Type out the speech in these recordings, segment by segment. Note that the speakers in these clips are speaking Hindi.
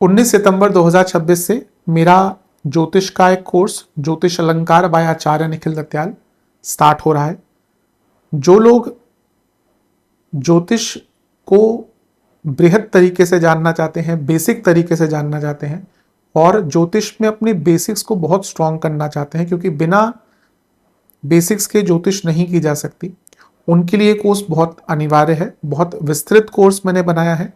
19 सितंबर 2026 से मेरा ज्योतिष का एक कोर्स ज्योतिष अलंकार बाय आचार्य निखिल दत्याल स्टार्ट हो रहा है। जो लोग ज्योतिष को बृहद तरीके से जानना चाहते हैं, बेसिक तरीके से जानना चाहते हैं और ज्योतिष में अपनी बेसिक्स को बहुत स्ट्रांग करना चाहते हैं, क्योंकि बिना बेसिक्स के ज्योतिष नहीं की जा सकती, उनके लिए कोर्स बहुत अनिवार्य है। बहुत विस्तृत कोर्स मैंने बनाया है।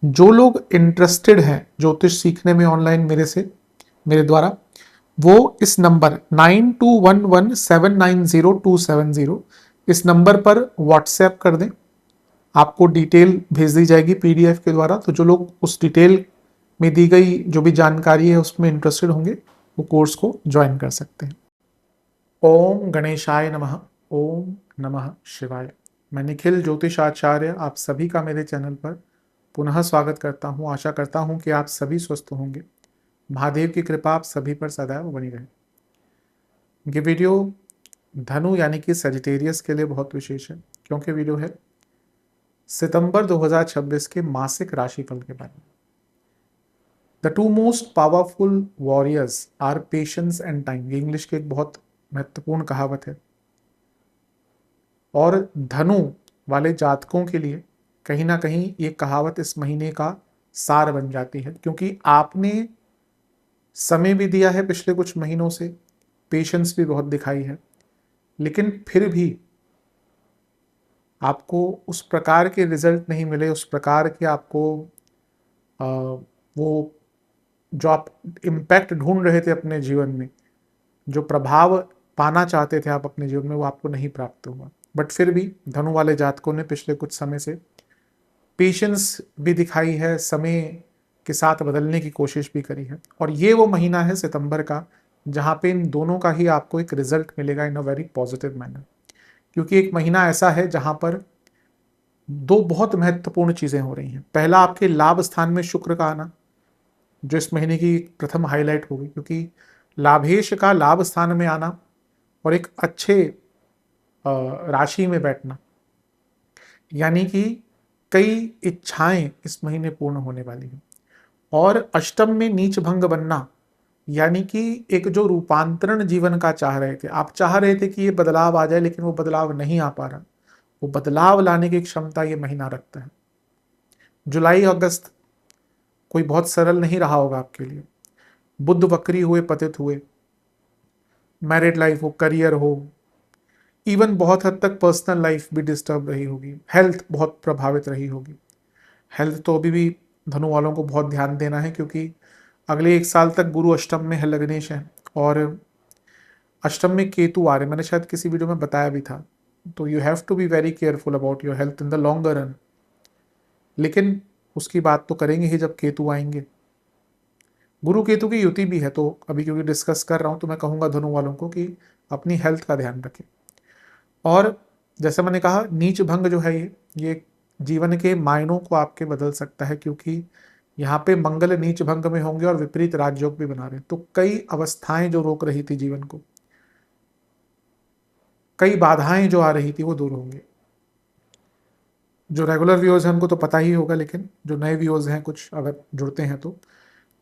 जो लोग इंटरेस्टेड हैं ज्योतिष सीखने में ऑनलाइन मेरे द्वारा, वो इस नंबर 9211790270 इस नंबर पर व्हाट्सएप कर दें। आपको डिटेल भेज दी जाएगी पीडीएफ के द्वारा। तो जो लोग उस डिटेल में दी गई जो भी जानकारी है उसमें इंटरेस्टेड होंगे, वो कोर्स को ज्वाइन कर सकते हैं। ओम गणेशाय नमः। ओम नमः शिवाय। मैं निखिल ज्योतिष आचार्य आप सभी का मेरे चैनल पर पुनः स्वागत करता हूं। आशा करता हूं कि आप सभी स्वस्थ होंगे। महादेव की कृपा आप सभी पर सदैव बनी रहे। ये वीडियो धनु यानी कि सजिटेरियस के लिए बहुत विशेष है, क्योंकि वीडियो है सितंबर 2026 के मासिक राशिफल के बारे में। The two most powerful warriors are patience and time, ये इंग्लिश की एक बहुत महत्वपूर्ण कहावत है और धनु वाले जातकों के लिए कहीं ना कहीं ये कहावत इस महीने का सार बन जाती है, क्योंकि आपने समय भी दिया है पिछले कुछ महीनों से, पेशेंस भी बहुत दिखाई है, लेकिन फिर भी आपको उस प्रकार के रिजल्ट नहीं मिले, उस प्रकार के आपको वो जो आप इम्पैक्ट ढूंढ रहे थे अपने जीवन में, जो प्रभाव पाना चाहते थे आप अपने जीवन में, वो आपको नहीं प्राप्त हुआ। बट फिर भी धनु वाले जातकों ने पिछले कुछ समय से पेशेंस भी दिखाई है, समय के साथ बदलने की कोशिश भी करी है। और ये वो महीना है सितंबर का जहाँ पे इन दोनों का ही आपको एक रिजल्ट मिलेगा इन अ वेरी पॉजिटिव मैनर, क्योंकि एक महीना ऐसा है जहाँ पर दो बहुत महत्वपूर्ण चीज़ें हो रही हैं। पहला, आपके लाभ स्थान में शुक्र का आना, जो इस महीने की प्रथम हाईलाइट होगी, क्योंकि लाभेश का लाभ स्थान में आना और एक अच्छे राशि में बैठना, यानी कि कई इच्छाएं इस महीने पूर्ण होने वाली हैं। और अष्टम में नीच भंग बनना, यानी कि एक जो रूपांतरण जीवन का चाह रहे थे, आप चाह रहे थे कि ये बदलाव आ जाए, लेकिन वो बदलाव नहीं आ पा रहा, वो बदलाव लाने की क्षमता ये महीना रखता है। जुलाई अगस्त कोई बहुत सरल नहीं रहा होगा आपके लिए। बुध वक्री हुए, पतित हुए, मैरिड लाइफ हो, करियर हो, इवन बहुत हद तक पर्सनल लाइफ भी डिस्टर्ब रही होगी, हेल्थ बहुत प्रभावित रही होगी। हेल्थ तो अभी भी धनु वालों को बहुत ध्यान देना है, क्योंकि अगले 1 साल तक गुरु अष्टम में है, लग्नेश है, और अष्टम में केतु आ रहे। मैंने शायद किसी वीडियो में बताया भी था। तो you have to be very careful about your health in the longer run. लेकिन उसकी बात तो करेंगे ही जब केतु आएंगे। गुरु केतु की युति भी है, तो अभी क्योंकि डिस्कस कर रहा हूं तो मैं कहूंगा धनु वालों को कि अपनी हेल्थ का ध्यान रखें। और जैसे मैंने कहा, नीच भंग जो है ये जीवन के मायनों को आपके बदल सकता है, क्योंकि यहाँ पे मंगल नीच भंग में होंगे और विपरीत राजयोग भी बना रहे हैं। तो कई अवस्थाएं जो रोक रही थी जीवन को, कई बाधाएं जो आ रही थी, वो दूर होंगी। जो रेगुलर व्यूअर्स हैं उनको तो पता ही होगा, लेकिन जो नए व्यूअर्स हैं, कुछ अगर जुड़ते हैं तो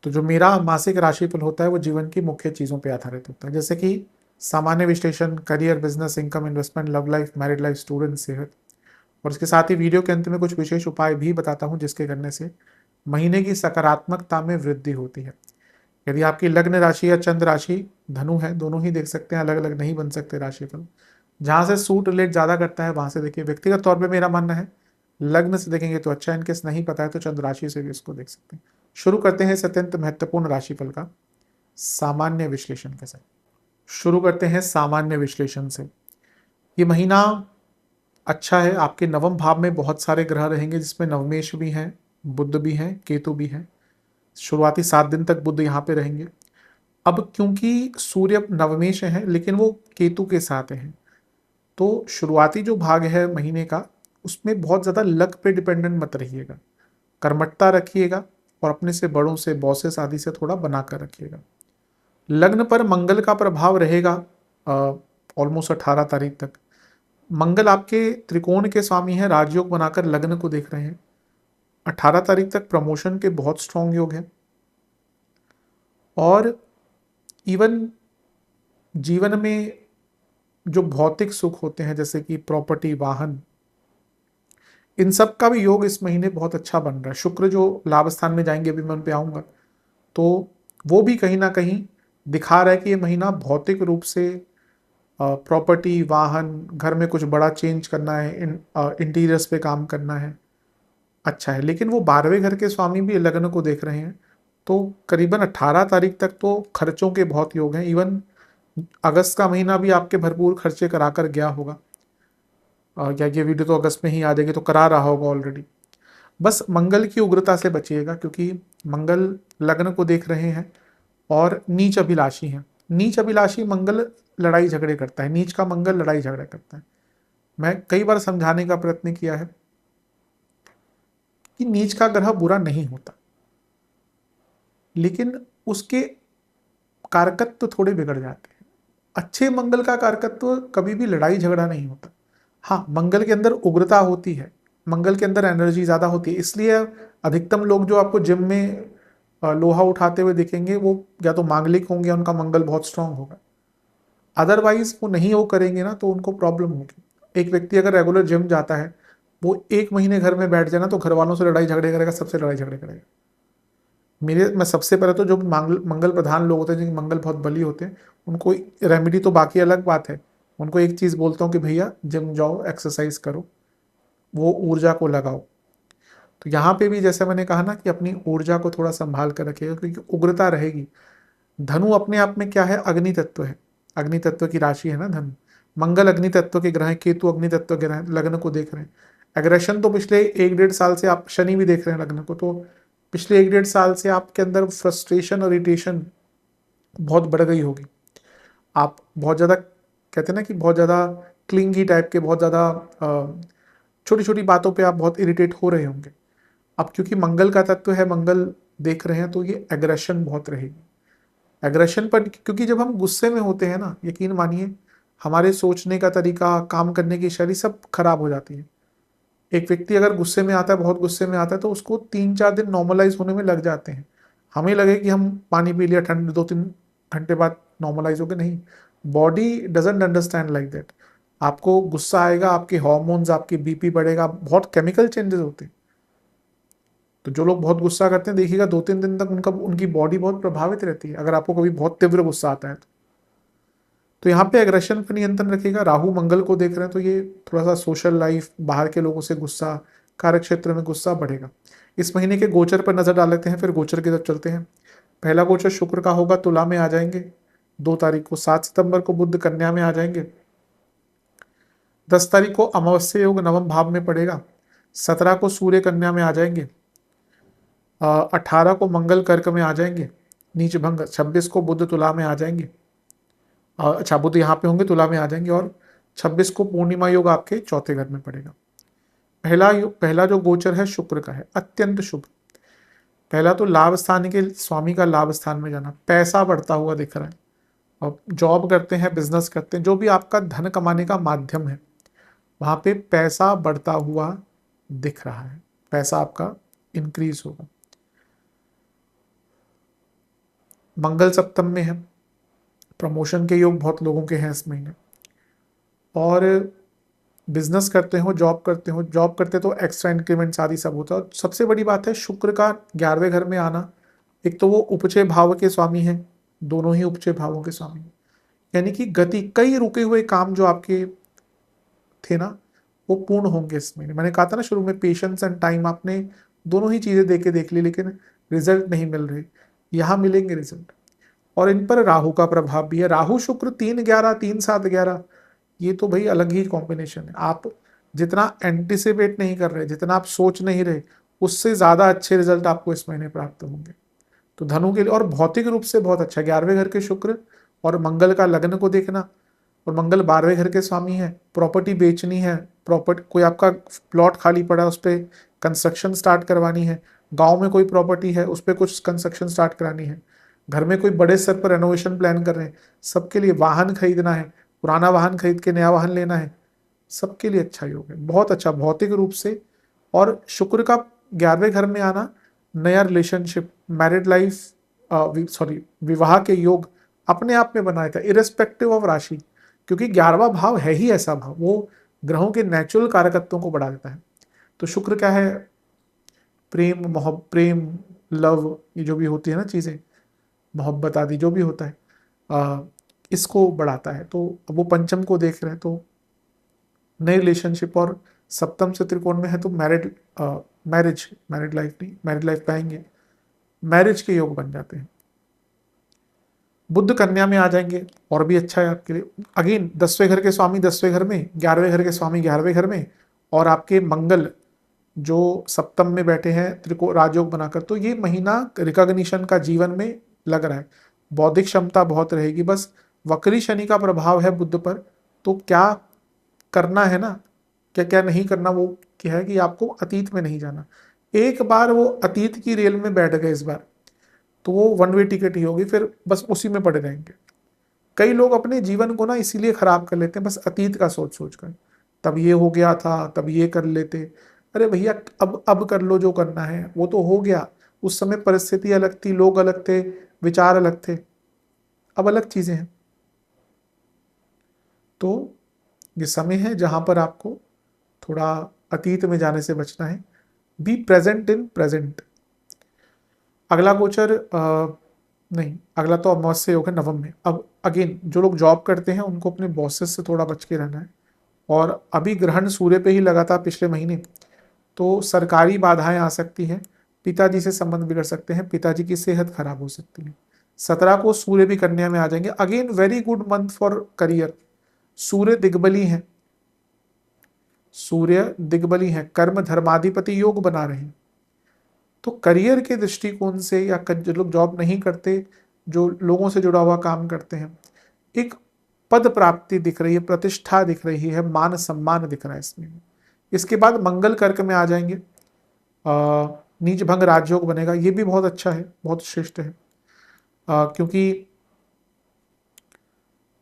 जो मेरा मासिक राशिफल होता है वो जीवन की मुख्य चीज़ों पे आधारित होता है, जैसे कि सामान्य विश्लेषण, career, business, income, investment, love life, married life, student, सेहत, और इसके साथ ही वीडियो के अंत में कुछ विशेष उपाय भी बताता हूँ जिसके करने से महीने की सकारात्मकता में वृद्धि होती है। यदि आपकी लग्न राशि या चंद्र राशि धनु है, दोनों ही देख सकते हैं, अलग अलग नहीं बन सकते राशिफल। जहाँ से सूट रिलेट ज़्यादा करता है वहाँ से देखिए। व्यक्तिगत तौर पर मेरा मानना है लग्न से देखेंगे तो अच्छा, इनकेस नहीं पता है तो चंद्र राशि से भी इसको देख सकते हैं। शुरू करते हैं इस अत्यंत महत्वपूर्ण राशिफल का सामान्य विश्लेषण के साथ। शुरू करते हैं सामान्य विश्लेषण से। ये महीना अच्छा है। आपके नवम भाव में बहुत सारे ग्रह रहेंगे, जिसमें नवमेश भी हैं, बुध भी हैं, केतु भी हैं। शुरुआती 7 दिन तक बुध यहाँ पे रहेंगे। अब क्योंकि सूर्य नवमेश है लेकिन वो केतु के साथ हैं, तो शुरुआती जो भाग है महीने का, उसमें बहुत ज़्यादा लक पे डिपेंडेंट मत रहिएगा। कर्मठता रखिएगा और अपने से बड़ों से, बॉसेस आदि से थोड़ा बनाकर रखिएगा। लग्न पर मंगल का प्रभाव रहेगा ऑलमोस्ट 18 तारीख तक। मंगल आपके त्रिकोण के स्वामी हैं, राजयोग बनाकर लग्न को देख रहे हैं। 18 तारीख तक प्रमोशन के बहुत स्ट्रॉन्ग योग है। और इवन जीवन में जो भौतिक सुख होते हैं जैसे कि प्रॉपर्टी, वाहन, इन सब का भी योग इस महीने बहुत अच्छा बन रहा है। शुक्र जो लाभ स्थान में जाएंगे, अभी मैं उन पे आऊंगा, तो वो भी कहीं ना कहीं दिखा रहा है कि ये महीना भौतिक रूप से प्रॉपर्टी, वाहन, घर में कुछ बड़ा चेंज करना है, इंटीरियर्स पे काम करना है, अच्छा है। लेकिन वो 12वें घर के स्वामी भी लग्न को देख रहे हैं, तो करीबन 18 तारीख तक तो खर्चों के बहुत योग हैं। इवन अगस्त का महीना भी आपके भरपूर खर्चे करा कर गया होगा, या ये वीडियो तो अगस्त में ही आ जाएगी तो करा रहा होगा ऑलरेडी। बस मंगल की उग्रता से बचिएगा, क्योंकि मंगल लग्न को देख रहे हैं और नीच अभिलाषी हैं। नीच अभिलाषी मंगल लड़ाई झगड़े करता है, नीच का मंगल लड़ाई झगड़ा करता है। मैं कई बार समझाने का प्रयत्न किया है कि नीच का ग्रह बुरा नहीं होता, लेकिन उसके कारकत्व थोड़े बिगड़ जाते हैं। अच्छे मंगल का कारकत्व कभी भी लड़ाई झगड़ा नहीं होता। हाँ, मंगल के अंदर उग्रता होती है, मंगल के अंदर एनर्जी ज्यादा होती है, इसलिए अधिकतम लोग जो आपको जिम में लोहा उठाते हुए दिखेंगे वो या तो मांगलिक होंगे, उनका मंगल बहुत स्ट्रांग होगा। अदरवाइज वो नहीं वो करेंगे ना, तो उनको प्रॉब्लम होगी। एक व्यक्ति अगर रेगुलर जिम जाता है, वो 1 महीने घर में बैठ जाए ना, तो घर वालों से लड़ाई झगड़े करेगा, सबसे लड़ाई झगड़े करेगा। मैं सबसे पहले तो जो मंगल प्रधान लोग होते हैं, जिनके मंगल बहुत बली होते हैं, उनको रेमेडी तो बाकी अलग बात है, उनको एक चीज़ बोलता हूँ कि भैया जिम जाओ, एक्सरसाइज करो, वो ऊर्जा को लगाओ। तो यहाँ पे भी जैसे मैंने कहा ना कि अपनी ऊर्जा को थोड़ा संभाल कर रखिएगा, क्योंकि उग्रता रहेगी। धनु अपने आप में क्या है, अग्नि तत्व है, अग्नि तत्व की राशि है ना धनु। मंगल अग्नि तत्व के ग्रह हैं, केतु अग्नि तत्व के ग्रह हैं, लग्न को देख रहे हैं। एग्रेशन तो पिछले 1-1.5 साल से आप, शनि भी देख रहे हैं लग्न को, तो पिछले 1-1.5 साल से आपके अंदर फ्रस्ट्रेशन और इरिटेशन बहुत बढ़ गई होगी। आप बहुत ज़्यादा, कहते हैं ना कि बहुत ज़्यादा क्लिंगी टाइप के, बहुत ज़्यादा छोटी छोटी बातों पे आप बहुत इरिटेट हो रहे होंगे। अब क्योंकि मंगल का तत्व है, मंगल देख रहे हैं, तो ये एग्रेशन बहुत रहेगी। एग्रेशन पर, क्योंकि जब हम गुस्से में होते हैं ना, यकीन मानिए हमारे सोचने का तरीका, काम करने की शैली सब खराब हो जाती है। एक व्यक्ति अगर गुस्से में आता है, बहुत गुस्से में आता है, तो उसको 3-4 दिन नॉर्मलाइज होने में लग जाते हैं। हमें लगे कि हम पानी पी लिया, ठंड 2-3 घंटे बाद नॉर्मलाइज हो गए, नहीं, body doesn't understand like that. आपको गुस्सा आएगा, आपके हॉर्मोन्स, आपकी बीपी बढ़ेगा, बहुत केमिकल चेंजेस होते हैं। तो जो लोग बहुत गुस्सा करते हैं, देखिएगा 2-3 दिन तक उनकी बॉडी बहुत प्रभावित रहती है, अगर आपको कभी बहुत तीव्र गुस्सा आता है तो यहाँ पे एग्रेशन पर नियंत्रण रखिएगा। राहु मंगल को देख रहे हैं, तो ये थोड़ा सा सोशल लाइफ, बाहर के लोगों से गुस्सा, कार्य क्षेत्र में गुस्सा बढ़ेगा। इस महीने के गोचर पर नजर डाल लेते हैं, फिर गोचर की तरफ चलते हैं। पहला गोचर शुक्र का होगा, तुला में आ जाएंगे 2 तारीख को। 7 सितंबर को बुध कन्या में आ जाएंगे। 10 तारीख को अमावस्या योग नवम भाव में पड़ेगा। 17 को सूर्य कन्या में आ जाएंगे। 18 को मंगल कर्क में आ जाएंगे, नीच भंग। 26 को बुध तुला में आ जाएंगे। अच्छा, बुध यहाँ पे होंगे, तुला में आ जाएंगे। और 26 को पूर्णिमा योग आपके चौथे घर में पड़ेगा। पहला जो गोचर है शुक्र का है, अत्यंत शुभ। पहला तो लाभ स्थान के स्वामी का लाभ स्थान में जाना, पैसा बढ़ता हुआ दिख रहा है। और जॉब करते हैं, बिजनेस करते हैं, जो भी आपका धन कमाने का माध्यम है, वहां पे पैसा बढ़ता हुआ दिख रहा है, पैसा आपका इंक्रीज होगा। मंगल सप्तम में है, प्रमोशन के योग बहुत लोगों के हैं इस महीने। और बिजनेस करते हो, जॉब करते तो एक्स्ट्रा इंक्रीमेंट आदि सब होता है। और सबसे बड़ी बात है शुक्र का 11वें घर में आना। एक तो वो उपचय भाव के स्वामी हैं, दोनों ही उपचय भावों के स्वामी हैं, यानी कि गति, कई रुके हुए काम जो आपके थे ना, वो पूर्ण होंगे इस महीने। मैंने कहा था ना शुरू में, पेशेंस एंड टाइम, आपने दोनों ही चीजें देख ली, लेकिन रिजल्ट नहीं मिल रहे, यहाँ मिलेंगे रिजल्ट। और इन पर राहु का प्रभाव भी है। राहु शुक्र 3-11, 3-7-11, ये तो भाई अलग ही कॉम्बिनेशन है। आप जितना एंटिसिपेट नहीं कर रहे, जितना आप सोच नहीं रहे, उससे ज्यादा अच्छे रिजल्ट आपको इस महीने प्राप्त होंगे। तो धनु के लिए और भौतिक रूप से बहुत अच्छा, 11वें घर के शुक्र और मंगल का लग्न को देखना। और मंगल 12वें घर के स्वामी है। प्रॉपर्टी बेचनी है, प्रॉपर्टी, कोई आपका प्लॉट खाली पड़ा है, उस पर कंस्ट्रक्शन स्टार्ट करवानी है, गांव में कोई प्रॉपर्टी है, उस पर कुछ कंस्ट्रक्शन स्टार्ट करानी है, घर में कोई बड़े स्तर पर रेनोवेशन प्लान कर रहे हैं, सबके लिए वाहन खरीदना है, पुराना वाहन खरीद के नया वाहन लेना है, सबके लिए अच्छा योग है, बहुत अच्छा भौतिक रूप से। और शुक्र का 11वें घर में आना, नया रिलेशनशिप, मैरिड लाइफ सॉरी विवाह के योग अपने आप में बनाया था, इरेस्पेक्टिव ऑफ राशि, क्योंकि 11वां भाव है ही ऐसा भाव, वो ग्रहों के नेचुरल कारकत्वों को बढ़ा देता है। तो शुक्र क्या है, प्रेम, लव, ये जो भी होती है ना चीज़ें, मोहब्बत आदि जो भी होता है, आ, इसको बढ़ाता है। तो अब वो पंचम को देख रहे हैं, तो नए रिलेशनशिप, और सप्तम से त्रिकोण में है तो मैरिड लाइफ नहीं, मैरिड लाइफ पाएंगे, मैरिज के योग बन जाते हैं। बुध कन्या में आ जाएंगे और भी अच्छा है आपके लिए। अगेन 10वें घर के स्वामी 10वें घर में, 11वें घर के स्वामी 11वें घर में, और आपके मंगल जो सप्तम में बैठे हैं त्रिकोण राजयोग बनाकर, तो ये महीना रिकॉग्निशन का जीवन में लग रहा है। बौद्धिक क्षमता बहुत रहेगी, बस वक्री शनि का प्रभाव है बुध पर, तो क्या करना है ना, क्या क्या नहीं करना, वो क्या है कि आपको अतीत में नहीं जाना। एक बार वो अतीत की रेल में बैठ गए इस बार, तो वो वन वे टिकट ही होगी, फिर बस उसी में पड़े रहेंगे। कई लोग अपने जीवन को ना इसीलिए खराब कर लेते हैं, बस अतीत का सोच सोच कर, तब ये हो गया था, तब ये कर लेते। अरे भैया, अब कर लो जो करना है, वो तो हो गया। उस समय परिस्थिति अलग थी, लोग अलग थे, विचार अलग थे, अब अलग चीजें हैं। तो ये समय है जहां पर आपको थोड़ा अतीत में जाने से बचना है। Be present in present. अगला गोचर नहीं, अगला तो अमावस्या योग है नवम में। अब अगेन जो लोग जॉब करते हैं उनको अपने बॉसेस से थोड़ा बच के रहना है। और अभी ग्रहण सूर्य पे ही लगा था पिछले महीने, तो सरकारी बाधाएं आ सकती हैं, पिताजी से संबंध बिगड़ सकते हैं, पिताजी की सेहत खराब हो सकती है। 17 को सूर्य भी कन्या में आ जाएंगे। Again very good month for career. सूर्य दिग्बली है, सूर्य दिग्बली है, कर्म धर्माधिपति योग बना रहे हैं। तो करियर के दृष्टिकोण से, या जो लोग जॉब नहीं करते, जो लोगों से जुड़ा हुआ काम करते हैं, एक पद प्राप्ति दिख रही है, प्रतिष्ठा दिख रही है, मान सम्मान दिख रहा है इसमें। इसके बाद मंगल कर्क में आ जाएंगे, नीच भंग राजयोग बनेगा, ये भी बहुत अच्छा है, बहुत श्रेष्ठ है। क्योंकि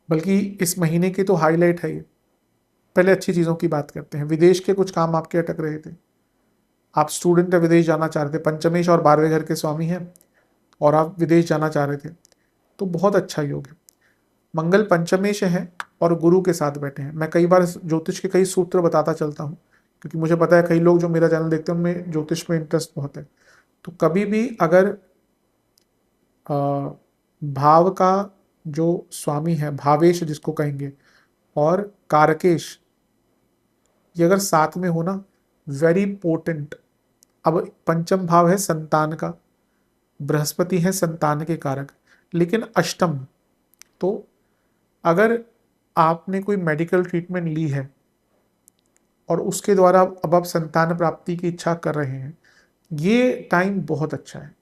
बल्कि इस महीने की तो हाईलाइट है ये। पहले अच्छी चीज़ों की बात करते हैं। विदेश के कुछ काम आपके अटक रहे थे, आप स्टूडेंट है, विदेश जाना चाह रहे थे, पंचमेश और 12वें घर के स्वामी हैं, और आप विदेश जाना चाह रहे थे, तो बहुत अच्छा योग है। मंगल पंचमेश है और गुरु के साथ बैठे हैं। मैं कई बार ज्योतिष के कई सूत्र बताता चलता हूँ, क्योंकि मुझे पता है कई लोग जो मेरा चैनल देखते हैं उनमें ज्योतिष में इंटरेस्ट बहुत है। तो कभी भी अगर भाव का जो स्वामी है, भावेश जिसको कहेंगे, और कारकेश, ये अगर साथ में हो ना, वेरी पोटेंट। अब पंचम भाव है संतान का, बृहस्पति है संतान के कारक, लेकिन अष्टम। तो अगर आपने कोई मेडिकल ट्रीटमेंट ली है और उसके द्वारा अब आप संतान प्राप्ति की इच्छा कर रहे हैं, ये टाइम बहुत अच्छा है।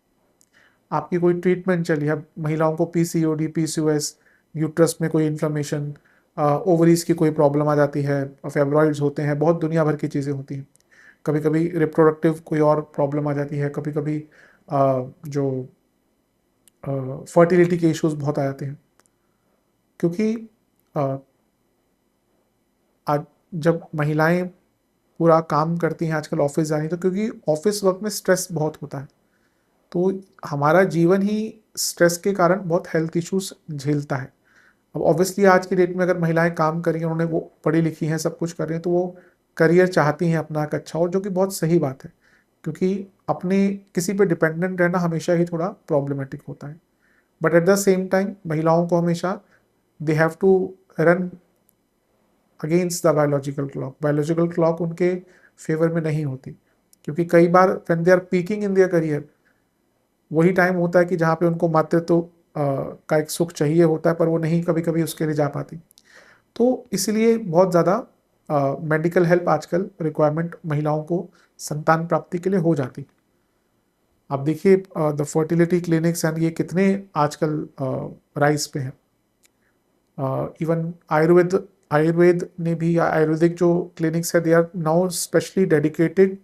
आपकी कोई ट्रीटमेंट चली है, महिलाओं को पीसीओडी, पीसीओएस, यूट्रस में कोई इन्फ्लेमेशन, ओवरीज की कोई प्रॉब्लम आ जाती है, फेब्रॉइड्स होते हैं, बहुत दुनिया भर की चीज़ें होती हैं। कभी कभी रिप्रोडक्टिव कोई और प्रॉब्लम आ जाती है, कभी कभी जो फर्टिलिटी के इश्यूज बहुत आ जाते हैं। क्योंकि आज जब महिलाएं पूरा काम करती हैं, आजकल ऑफिस जा रही, तो क्योंकि ऑफिस वर्क में स्ट्रेस बहुत होता है, तो हमारा जीवन ही स्ट्रेस के कारण बहुत हेल्थ इश्यूज झेलता है। अब ऑब्वियसली आज की डेट में अगर महिलाएं काम कर रही हैं, उन्होंने वो पढ़ी लिखी हैं, सब कुछ कर रही हैं, तो वो करियर चाहती हैं अपना एक अच्छा, और जो कि बहुत सही बात है, क्योंकि अपने किसी पे डिपेंडेंट रहना हमेशा ही थोड़ा प्रॉब्लमेटिक होता है। But at the same time महिलाओं को हमेशा they have to run against the biological clock. Biological clock उनके फेवर में नहीं होती, क्योंकि कई बार when they are peaking in their career, वही टाइम होता है कि जहाँ पे उनको मातृत्व का एक सुख चाहिए होता है, पर वो नहीं कभी कभी उसके लिए जा पाती। तो इसलिए बहुत ज़्यादा मेडिकल हेल्प आजकल रिक्वायरमेंट महिलाओं को संतान प्राप्ति के लिए हो जाती। आप देखिए द फर्टिलिटी क्लिनिक्स एंड ये कितने आजकल राइज पे हैं। इवन आयुर्वेद ने भी, आयुर्वेदिक जो क्लिनिक्स है, they are now specially dedicated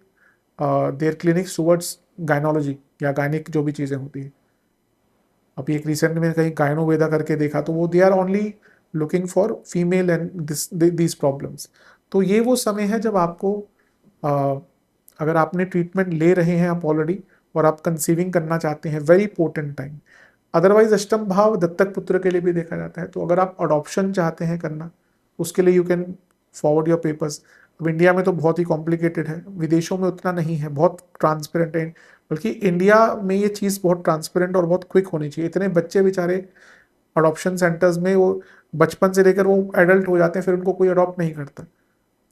their clinics towards gynaecology या गायनिक जो भी चीज़ें होती है। अभी एक रिसेंट में कहीं गायनोवेदा करके देखा, तो वो they are only looking for female and this problems. तो ये वो समय है जब आपको अगर आपने ट्रीटमेंट ले रहे हैं आप ऑलरेडी, और आप कंसीविंग करना चाहते हैं, वेरी पोर्टेंट टाइम। अदरवाइज अष्टम भाव दत्तक पुत्र के लिए भी देखा जाता है। तो अगर आप अडॉप्शन चाहते हैं करना, उसके लिए you can forward your papers. अब इंडिया में तो बहुत ही कॉम्प्लिकेटेड है, विदेशों में उतना नहीं है, बहुत ट्रांसपेरेंट है। बल्कि इंडिया में ये चीज़ बहुत ट्रांसपेरेंट और बहुत क्विक होनी चाहिए। इतने बच्चे बेचारे अडॉप्शन सेंटर्स में वो बचपन से लेकर वो एडल्ट हो जाते हैं, फिर उनको कोई अडॉप्ट नहीं करता।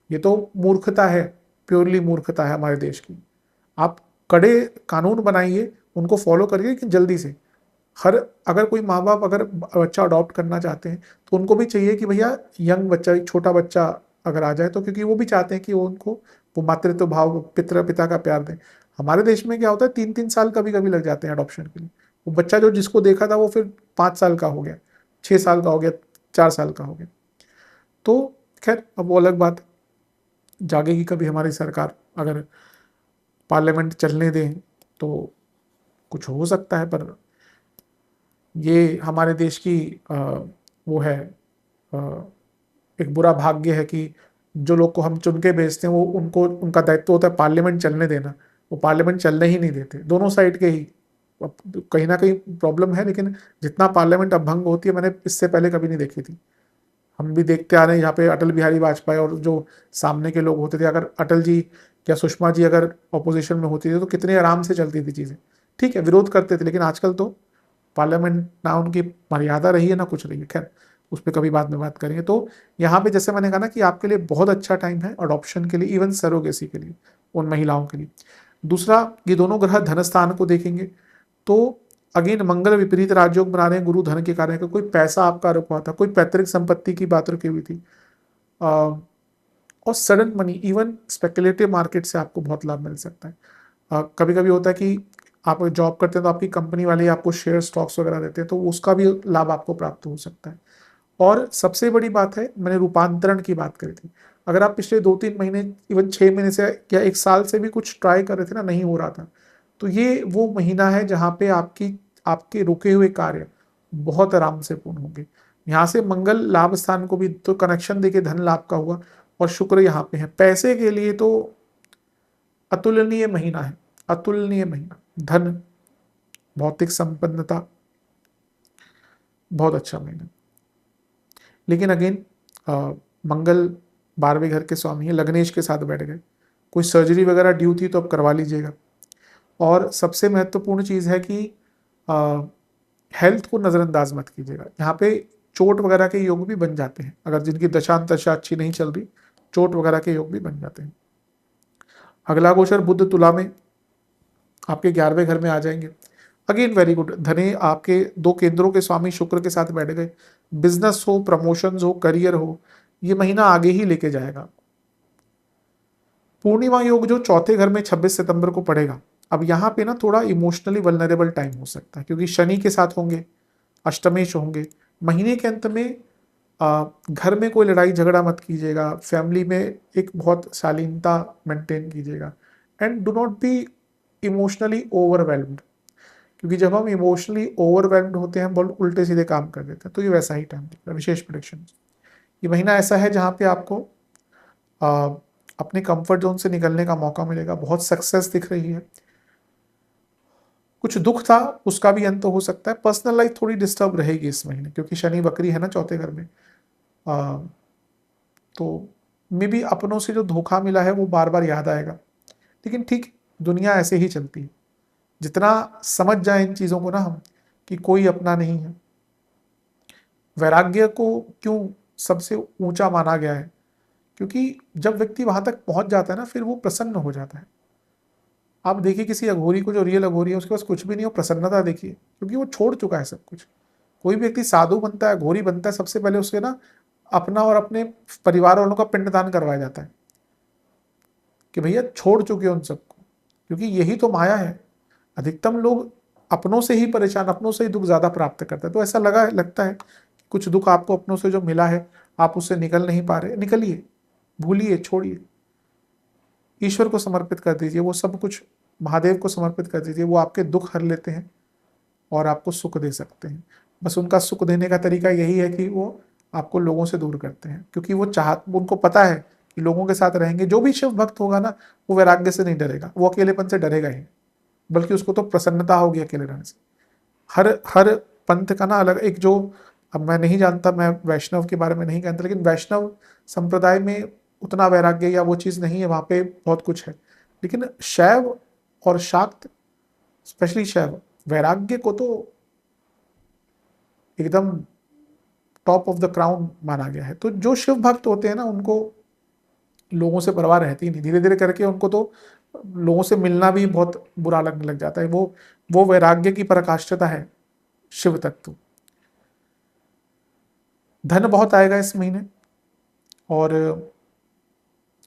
ये तो मूर्खता है, प्योरली मूर्खता है हमारे देश की। आप कड़े कानून बनाइए, उनको फॉलो करिए, लेकिन जल्दी से। हर अगर कोई माँ बाप अगर बच्चा अडॉप्ट करना चाहते हैं तो उनको भी चाहिए कि भैया यंग बच्चा, छोटा बच्चा अगर आ जाए तो, क्योंकि वो भी चाहते हैं कि वो उनको वो मातृत्व भाव, पिता का प्यार दें। हमारे देश में क्या होता है, 3-3 साल कभी कभी लग जाते हैं अडॉप्शन के लिए। वो बच्चा जो जिसको देखा था वो फिर 5 साल का हो गया, 6 साल का हो गया, 4 साल का हो गया। तो खैर अब वो अलग बात है, जागेगी कभी हमारी सरकार, अगर पार्लियामेंट चलने दें तो कुछ हो सकता है। पर ये हमारे देश की वो है, अ, एक बुरा भाग्य है कि जो लोग को हम चुन के भेजते हैं वो उनको उनका दायित्व होता है पार्लियामेंट चलने देना, वो पार्लियामेंट चलने ही नहीं देते, दोनों साइड के ही। अब कहीं ना कहीं प्रॉब्लम है, लेकिन जितना पार्लियामेंट अब भंग होती है मैंने इससे पहले कभी नहीं देखी थी। हम भी देखते आ रहे हैं यहाँ पे अटल बिहारी वाजपेयी और जो सामने के लोग होते थे, अगर अटल जी या सुषमा जी अगर ऑपोजिशन में होती थी तो कितने आराम से चलती थी चीज़ें। ठीक है, विरोध करते थे, लेकिन आजकल तो पार्लियामेंट ना उनकी मर्यादा रही है ना कुछ रही है। खैर उस पर कभी बाद में बात करेंगे। तो यहाँ पे जैसे मैंने कहा ना कि आपके लिए बहुत अच्छा टाइम है अडॉप्शन के लिए, इवन सरोगेसी के लिए, उन महिलाओं के लिए। दूसरा, ये दोनों ग्रह धन स्थान को देखेंगे तो अगेन मंगल विपरीत राजयोग बना रहे हैं गुरु धन के कार्य का। कोई पैसा आपका रुका हुआ था, कोई पैतृक संपत्ति की बात रुकी हुई थी, और sudden money, even speculative market से आपको बहुत लाभ मिल सकता है। कभी कभी होता है कि आप जॉब करते हैं तो आपकी कंपनी वाले आपको शेयर स्टॉक्स वगैरह देते हैं, तो उसका भी लाभ आपको प्राप्त हो सकता है। और सबसे बड़ी बात है, मैंने रूपांतरण की बात करी थी, अगर आप पिछले 2-3 महीने, इवन 6 महीने से या 1 साल से भी कुछ ट्राई कर रहे थे ना, नहीं हो रहा था, तो ये वो महीना है जहाँ पे आपके रुके हुए कार्य बहुत आराम से पूर्ण होंगे। यहाँ से मंगल लाभ स्थान को भी तो कनेक्शन देके धन लाभ का हुआ, और शुक्र यहाँ पे है। पैसे के लिए तो अतुलनीय महीना है, अतुलनीय महीना। धन, भौतिक संपन्नता, बहुत अच्छा महीना। लेकिन अगेन मंगल 12वें घर के स्वामी है, लग्नेश के साथ बैठ गए। कोई सर्जरी वगैरह ड्यू थी तो अब करवा लीजिएगा। और सबसे महत्वपूर्ण चीज़ है कि हेल्थ को नज़रअंदाज मत कीजिएगा। यहाँ पे चोट वगैरह के योग भी बन जाते हैं, अगर जिनकी दशा अच्छी नहीं चल रही, चोट वगैरह के योग भी बन जाते हैं। अगला गोचर बुध तुला में आपके 11वें घर में आ जाएंगे। अगेन वेरी गुड, धने आपके 2 केंद्रों के स्वामी शुक्र के साथ बैठ गए। बिजनेस हो, प्रमोशंस हो, करियर हो, ये महीना आगे ही लेके जाएगा। पूर्णिमा योग जो चौथे घर में 26 सितंबर को पड़ेगा, अब यहाँ पे ना थोड़ा इमोशनली वल्नरेबल टाइम हो सकता है, क्योंकि शनि के साथ होंगे, अष्टमेश होंगे। महीने के अंत में घर में कोई लड़ाई झगड़ा मत कीजिएगा, फैमिली में एक बहुत शालीनता मेंटेन कीजिएगा, and do not be emotionally overwhelmed, क्योंकि जब हम इमोशनली ओवरवेल्म्ड होते हैं बहुत उल्टे सीधे काम कर देते हैं। तो ये वैसा ही टाइम दिख रहा है, विशेष प्रेडिक्शन। ये महीना ऐसा है जहाँ पे आपको आ, अपने कंफर्ट जोन से निकलने का मौका मिलेगा, बहुत सक्सेस दिख रही है। कुछ दुख था उसका भी अंत हो सकता है। पर्सनल लाइफ थोड़ी डिस्टर्ब रहेगी इस महीने, क्योंकि शनि वक्री है ना चौथे घर में। आ, तो मे बी अपनों से जो धोखा मिला है वो बार बार याद आएगा, लेकिन ठीक, दुनिया ऐसे ही चलती है। जितना समझ जाए इन चीज़ों को ना हम, कि कोई अपना नहीं है। वैराग्य को क्यों सबसे ऊंचा माना गया है, क्योंकि जब व्यक्ति वहां तक पहुंच जाता है ना, फिर वो प्रसन्न हो जाता है। आप देखिए किसी अघोरी को, जो रियल अघोरी है, उसके पास कुछ भी नहीं हो, प्रसन्नता देखिए, क्योंकि वो छोड़ चुका है सब कुछ। कोई भी व्यक्ति साधु बनता है, अघोरी बनता है, सबसे पहले उसके ना अपना और अपने परिवार वालों का पिंडदान करवाया जाता है, कि भैया छोड़ चुके हो उन सबको, क्योंकि यही तो माया है। अधिकतम लोग अपनों से ही परेशान, अपनों से ही दुख ज्यादा प्राप्त करते हैं। तो ऐसा लगता है कुछ दुख आपको अपनों से जो मिला है, आप उससे निकल नहीं पा रहे, निकलिए, भूलिए, छोड़िए, ईश्वर को समर्पित कर दीजिए, वो सब कुछ महादेव को समर्पित कर दीजिए, वो आपके दुख हर लेते हैं और आपको सुख दे सकते हैं। बस उनका सुख देने का तरीका यही है कि वो आपको लोगों से दूर करते हैं, क्योंकि उनको पता है कि लोगों के साथ रहेंगे। जो भी शिव भक्त होगा ना, वो वैराग्य से नहीं डरेगा, वो अकेलेपन से डरेगा ही, बल्कि उसको तो प्रसन्नता होगी अकेले रहने से। हर हर पंथ का ना अलग एक जो, अब मैं नहीं जानता, मैं वैष्णव के बारे में नहीं जानता, लेकिन वैष्णव संप्रदाय में उतना वैराग्य या वो चीज़ नहीं है, वहाँ पे बहुत कुछ है। लेकिन शैव और शाक्त, स्पेशली शैव, वैराग्य को तो एकदम टॉप ऑफ द क्राउन माना गया है। तो जो शिव भक्त होते हैं ना, उनको लोगों से परवाह रहती नहीं, धीरे धीरे करके उनको तो लोगों से मिलना भी बहुत बुरा लगने लग जाता है। वो वैराग्य की पराकाष्ठता है शिव तत्व। धन बहुत आएगा इस महीने, और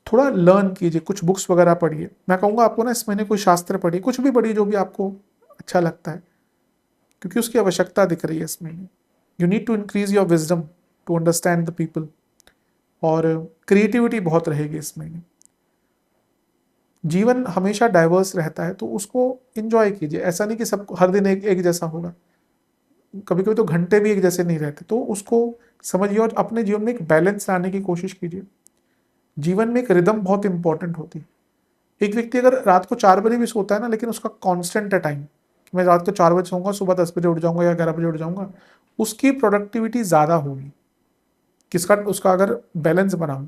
थोड़ा लर्न कीजिए, कुछ बुक्स वगैरह पढ़िए। मैं कहूँगा आपको ना इस महीने कोई शास्त्र पढ़िए, कुछ भी पढ़िए जो भी आपको अच्छा लगता है, क्योंकि उसकी आवश्यकता दिख रही है इस महीने। You need to increase your wisdom to understand the people, और क्रिएटिविटी बहुत रहेगी इस महीने। जीवन हमेशा डाइवर्स रहता है, तो उसको इंजॉय कीजिए। ऐसा नहीं कि सब हर दिन एक जैसा होगा, कभी कभी तो घंटे भी एक जैसे नहीं रहते, तो उसको समझिए और अपने जीवन में एक बैलेंस लाने की कोशिश कीजिए। जीवन में एक रिदम बहुत इंपॉर्टेंट होती है। एक व्यक्ति अगर रात को 4 बजे भी सोता है ना, लेकिन उसका कांस्टेंट है टाइम, मैं रात को 4 बजे सोऊंगा, सुबह 10 बजे उठ जाऊंगा या 11 बजे उठ जाऊंगा, उसकी प्रोडक्टिविटी ज़्यादा होगी। किसका, उसका अगर बैलेंस बना हो।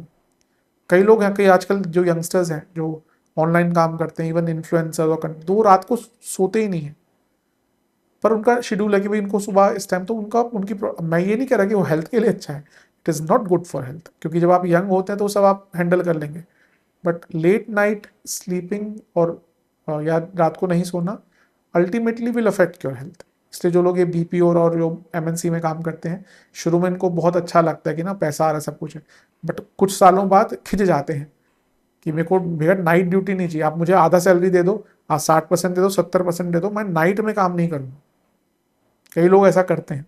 कई लोग हैं, कई आजकल जो यंगस्टर्स हैं जो ऑनलाइन काम करते हैं, इवन इन्फ्लुएंसर और दो रात को सोते ही नहीं है, पर उनका शेड्यूल है कि भाई इनको सुबह इस टाइम, तो उनका उनकी मैं ये नहीं कह रहा कि वो हेल्थ के लिए अच्छा है, it is not good for health, क्योंकि जब आप यंग होते हैं तो सब आप हैंडल कर लेंगे, बट लेट नाइट स्लीपिंग और या रात को नहीं सोना ultimately will affect your health. इसलिए जो लोग ये बीपीओ और जो एमएनसी में काम करते हैं, शुरू में इनको बहुत अच्छा लगता है कि ना पैसा आ रहा है, सब कुछ है, बट कुछ सालों बाद खिंच जाते हैं कि मेरे को मेरा नाइट ड्यूटी नहीं चाहिए, आप मुझे आधा सैलरी दे दो, आज 60% दे दो, 70% दे दो, मैं नाइट में काम नहीं करूँगा। कई लोग ऐसा करते हैं,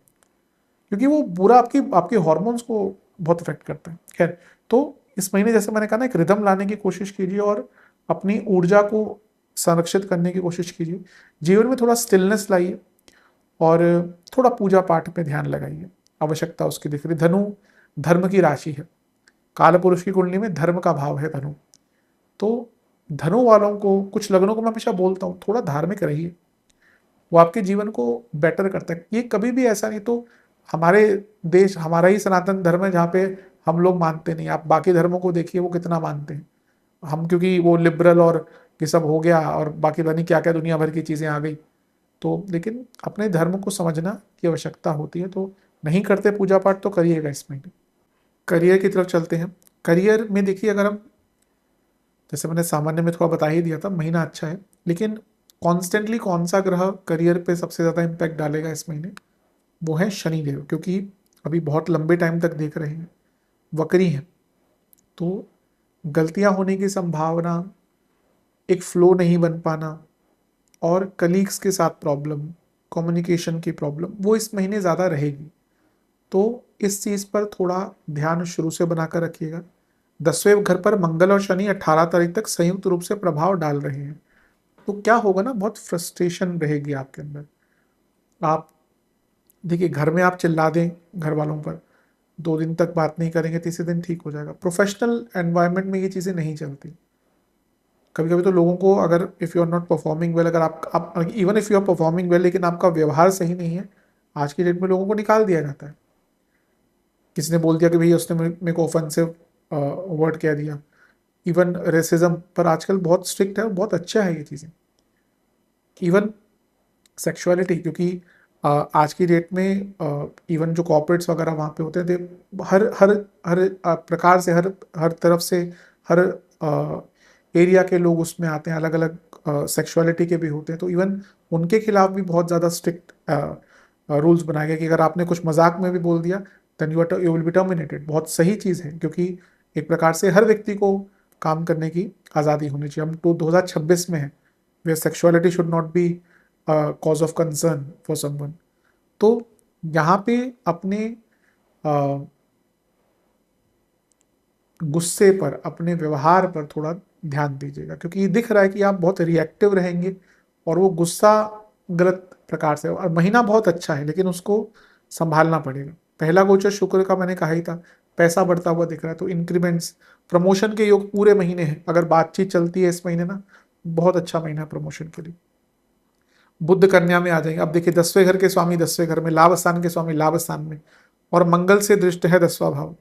क्योंकि वो पूरा आपकी आपके हॉर्मोन्स को बहुत इफेक्ट करता है। खैर, तो इस महीने जैसे मैंने कहा ना, एक रिदम लाने की कोशिश कीजिए और अपनी ऊर्जा को संरक्षित करने की कोशिश कीजिए। जीवन में थोड़ा स्टिलनेस लाइए और थोड़ा पूजा पाठ पे ध्यान लगाइए, आवश्यकता उसकी दिख रही। धनु धर्म की राशि है, काल पुरुष की कुंडली में धर्म का भाव है धनु। तो धनु वालों को, कुछ लग्नों को मैं हमेशा बोलता हूँ थोड़ा धार्मिक रहिए, वो आपके जीवन को बेटर करता है। ये कभी भी ऐसा नहीं, तो हमारे देश, हमारा ही सनातन धर्म है जहाँ पे हम लोग मानते नहीं, आप बाकी धर्मों को देखिए वो कितना मानते हैं। हम क्योंकि वो लिबरल और ये सब हो गया और बाकी पता नहीं क्या क्या दुनिया भर की चीज़ें आ गई, तो लेकिन अपने धर्म को समझना की आवश्यकता होती है। तो नहीं करते पूजा पाठ तो करिएगा इस महीने। करियर की तरफ चलते हैं। करियर में देखिए, अगर हम, जैसे मैंने सामान्य में थोड़ा बता ही दिया था, महीना अच्छा है, लेकिन कॉन्स्टेंटली कौन सा ग्रह करियर पे सबसे ज़्यादा इम्पैक्ट डालेगा इस महीने, वो है शनिदेव, क्योंकि अभी बहुत लंबे टाइम तक देख रहे हैं वक्री हैं। तो गलतियां होने की संभावना, एक फ्लो नहीं बन पाना, और कलीग्स के साथ प्रॉब्लम, कम्युनिकेशन की प्रॉब्लम, वो इस महीने ज़्यादा रहेगी। तो इस चीज़ पर थोड़ा ध्यान शुरू से बनाकर रखिएगा। 10वें घर पर मंगल और शनि 18 तारीख तक संयुक्त रूप से प्रभाव डाल रहे हैं। तो क्या होगा ना, बहुत फ्रस्ट्रेशन रहेगी आपके अंदर। आप देखिए, घर में आप चिल्ला दें घर वालों पर, 2 दिन तक बात नहीं करेंगे, तीसरे दिन ठीक हो जाएगा। प्रोफेशनल एनवायरनमेंट में ये चीज़ें नहीं चलती। कभी कभी तो लोगों को, अगर if you are not performing well, अगर आप even if you are performing well लेकिन आपका व्यवहार सही नहीं है, आज की डेट में लोगों को निकाल दिया जाता है। किसी ने बोल दिया कि भैया उसने मेरे को ऑफेंसिव वर्ड कह दिया। इवन रेसिज्म पर आजकल बहुत स्ट्रिक्ट है और बहुत अच्छा है ये चीज़ें। इवन सेक्सुअलिटी, क्योंकि आज की डेट में इवन जो कॉर्पोरेट्स वगैरह वहाँ पे होते हैं, हर हर हर प्रकार से, हर हर तरफ से, हर एरिया के लोग उसमें आते हैं, अलग अलग सेक्सुअलिटी के भी होते हैं। तो इवन उनके खिलाफ भी बहुत ज़्यादा स्ट्रिक्ट रूल्स बनाए गए कि अगर आपने कुछ मजाक में भी बोल दिया, then you will be terminated. बहुत सही चीज़ है, क्योंकि एक प्रकार से हर व्यक्ति को काम करने की आज़ादी होनी चाहिए। हम तो 2026 में है, where sexuality should not be a cause of concern for someone। तो यहाँ पे अपने गुस्से पर, अपने व्यवहार पर थोड़ा ध्यान दीजिएगा, क्योंकि ये दिख रहा है कि आप बहुत रिएक्टिव रहेंगे और वो गुस्सा गलत प्रकार से। और महीना बहुत अच्छा है, लेकिन उसको संभालना पड़ेगा। पहला गोचर शुक्र का मैंने कहा ही था, पैसा बढ़ता हुआ दिख रहा है, तो इंक्रीमेंट्स, प्रमोशन के योग पूरे महीने हैं। अगर बातचीत चलती है इस महीने ना, बहुत अच्छा महीना है प्रमोशन के लिए। बुध कन्या में आ जाएंगे। अब देखिए 10वें घर के स्वामी 10वें घर में, लाभ स्थान के स्वामी लाभ स्थान में, और मंगल से दृष्ट है 10वां भाव।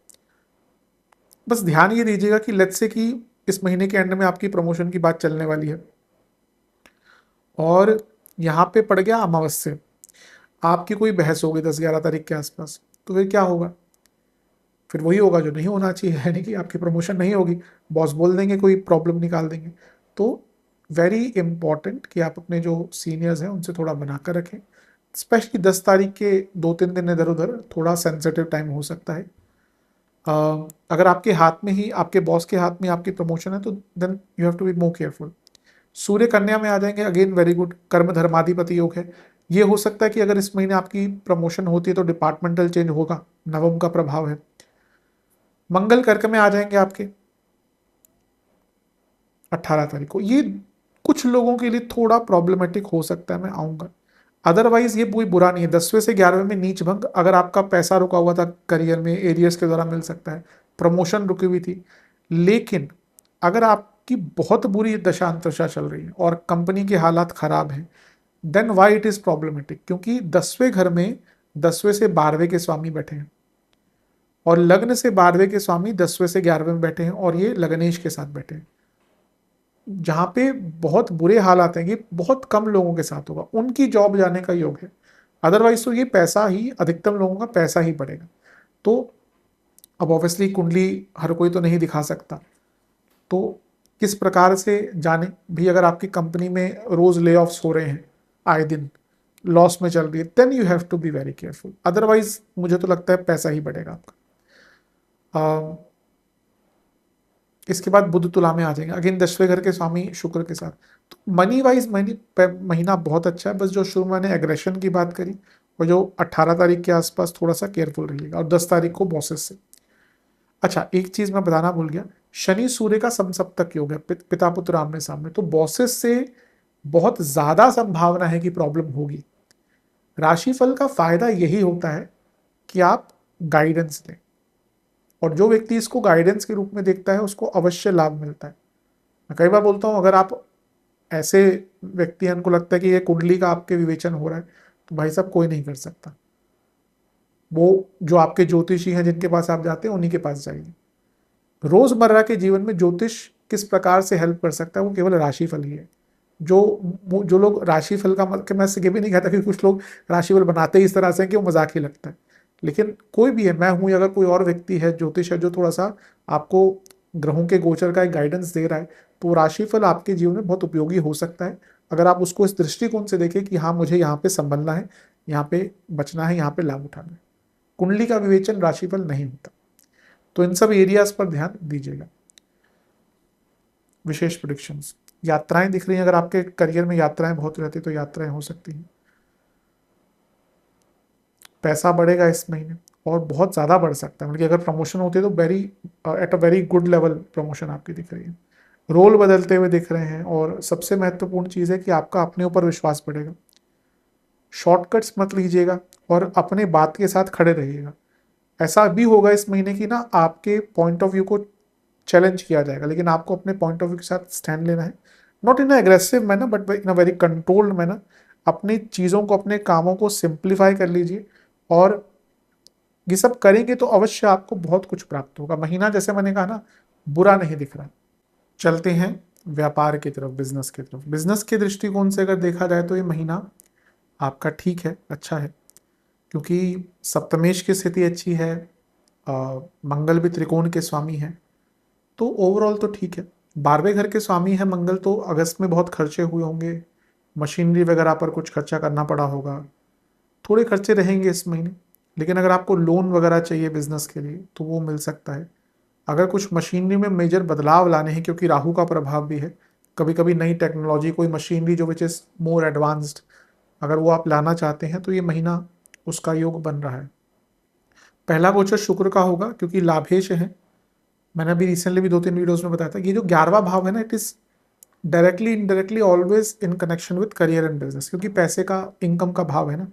बस ध्यान ये दीजिएगा कि लेट्स से कि इस महीने के एंड में आपकी प्रमोशन की बात चलने वाली है और यहाँ पे पड़ गया अमावस्या, आपकी कोई बहस होगी 10-11 तारीख के आसपास, तो फिर क्या होगा? फिर वही होगा जो नहीं होना चाहिए, यानी कि आपकी प्रमोशन नहीं होगी, बॉस बोल देंगे, कोई प्रॉब्लम निकाल देंगे। तो वेरी इंपॉर्टेंट कि आप अपने जो सीनियर्स हैं उनसे थोड़ा बनाकर रखें, स्पेशली 10 तारीख के 2-3 दिन इधर उधर थोड़ा सेंसिटिव टाइम हो सकता है। अगर आपके हाथ में ही, आपके बॉस के हाथ में आपकी प्रमोशन है तो then you have to be more careful. सूर्य कन्या में आ जाएंगे, अगेन वेरी गुड, कर्म धर्माधिपति योग है। ये हो सकता है कि अगर इस महीने आपकी प्रमोशन होती है तो डिपार्टमेंटल चेंज होगा, नवम का प्रभाव है। मंगल कर्क में आ जाएंगे आपके 18 तारीख को, ये कुछ लोगों के लिए थोड़ा प्रॉब्लमेटिक हो सकता है, मैं आऊंगा। अदरवाइज ये कोई बुरा नहीं है। 10वें से 11वें में नीच भंग, अगर आपका पैसा रुका हुआ था करियर में, एरियर्स के द्वारा मिल सकता है, प्रमोशन रुकी हुई थी। लेकिन अगर आपकी बहुत बुरी दशा अंतरशा चल रही है और कंपनी के हालात खराब हैं, then why it is problematic, क्योंकि 10वें घर में 10वें से 12वें के स्वामी बैठे हैं और लग्न से 12वें के स्वामी 10वें से 11वें में बैठे हैं और ये लग्नेश के साथ बैठे हैं, जहाँ पे बहुत बुरे हालात हैं। ये बहुत कम लोगों के साथ होगा, उनकी जॉब जाने का योग है। अदरवाइज तो ये पैसा ही, अधिकतम लोगों का पैसा ही बढ़ेगा। तो अब ऑब्वियसली कुंडली हर कोई तो नहीं दिखा सकता, तो किस प्रकार से जाने भी, अगर आपकी कंपनी में रोज ले ऑफ्स हो रहे हैं, आए दिन लॉस में चल रही है, then you have to be very careful. Otherwise मुझे तो लगता है पैसा ही बढ़ेगा आपका। इसके बाद बुध तुला में आ जाएंगे, अगेन 10वें घर के स्वामी शुक्र के साथ। तो मनी वाइज महीना बहुत अच्छा है, बस जो शुरू मैंने एग्रेशन की बात करी, और जो 18 तारीख के आसपास थोड़ा सा केयरफुल रहिएगा, और 10 तारीख को बॉसेस से। अच्छा, एक चीज मैं बताना भूल गया, शनि सूर्य का समसप्तक योग है, पिता पुत्र आमने सामने, तो बॉसेस से बहुत ज्यादा संभावना है कि प्रॉब्लम होगी। राशिफल का फायदा यही होता है कि आप गाइडेंस लें, और जो व्यक्ति इसको गाइडेंस के रूप में देखता है उसको अवश्य लाभ मिलता है। मैं कई बार बोलता हूँ, अगर आप ऐसे व्यक्ति हैं, उनको लगता है कि ये कुंडली का आपके विवेचन हो रहा है, तो भाई साहब कोई नहीं कर सकता। वो जो आपके ज्योतिषी हैं जिनके पास आप जाते हैं, उन्हीं के पास जाइए। रोजमर्रा के जीवन में ज्योतिष किस प्रकार से हेल्प कर सकता है, वो केवल राशिफल ही है। जो लोग राशिफल का मतलब, मैं ये भी नहीं कहता कि कुछ लोग राशिफल बनाते ही इस तरह से कि वो मजाक ही लगता है, लेकिन कोई भी है, मैं हूं या अगर कोई और व्यक्ति है, ज्योतिष है, जो थोड़ा सा आपको ग्रहों के गोचर का एक गाइडेंस दे रहा है, तो राशिफल आपके जीवन में बहुत उपयोगी हो सकता है, अगर आप उसको इस दृष्टिकोण से देखें कि हाँ, मुझे यहाँ पे संभलना है, यहाँ पे बचना है, यहाँ पे लाभ उठाना है। कुंडली का विवेचन राशिफल नहीं होता, तो इन सब एरियाज पर ध्यान दीजिएगा। विशेष प्रिडिक्शंस, यात्राएं दिख रही हैं, अगर आपके करियर में यात्राएं बहुत रहती तो यात्राएं हो सकती हैं। पैसा बढ़ेगा इस महीने, और बहुत ज़्यादा बढ़ सकता है, मतलब कि अगर प्रमोशन होती है तो very at a very good level promotion आपकी दिख रही है। रोल बदलते हुए दिख रहे हैं, और सबसे महत्वपूर्ण चीज़ है कि आपका अपने ऊपर विश्वास बढ़ेगा। शॉर्टकट्स मत लीजिएगा और अपने बात के साथ खड़े रहिएगा। ऐसा भी होगा इस महीने की ना, आपके पॉइंट ऑफ व्यू को चैलेंज किया जाएगा, लेकिन आपको अपने पॉइंट ऑफ व्यू के साथ स्टैंड लेना है, not in aggressive manner but in a very controlled manner. अपनी चीज़ों को, अपने कामों को सिंप्लीफाई कर लीजिए, और ये सब करेंगे तो अवश्य आपको बहुत कुछ प्राप्त होगा। महीना जैसे मैंने कहा ना, बुरा नहीं दिख रहा। चलते हैं व्यापार की तरफ, बिजनेस की तरफ। बिजनेस के दृष्टिकोण से अगर देखा जाए तो ये महीना आपका ठीक है, अच्छा है, क्योंकि सप्तमेश की स्थिति अच्छी है, मंगल भी त्रिकोण के स्वामी है, तो ओवरऑल तो ठीक है। 12वें घर के स्वामी है मंगल, तो अगस्त में बहुत खर्चे हुए होंगे, मशीनरी वगैरह पर कुछ खर्चा करना पड़ा होगा, थोड़े खर्चे रहेंगे इस महीने। लेकिन अगर आपको लोन वगैरह चाहिए बिजनेस के लिए तो वो मिल सकता है। अगर कुछ मशीनरी में मेजर बदलाव लाने हैं, क्योंकि राहु का प्रभाव भी है, कभी कभी नई टेक्नोलॉजी, कोई मशीनरी जो विच इज़ मोर एडवांस्ड, अगर वो आप लाना चाहते हैं तो ये महीना उसका योग बन रहा है। पहला गोचर शुक्र का होगा, क्योंकि लाभेश है। मैंने अभी रिसेंटली भी 2-3 वीडियोस में बताया था, ये जो 11वां भाव है ना, it is directly indirectly always in connection with career and business, क्योंकि पैसे का, इनकम का भाव है ना।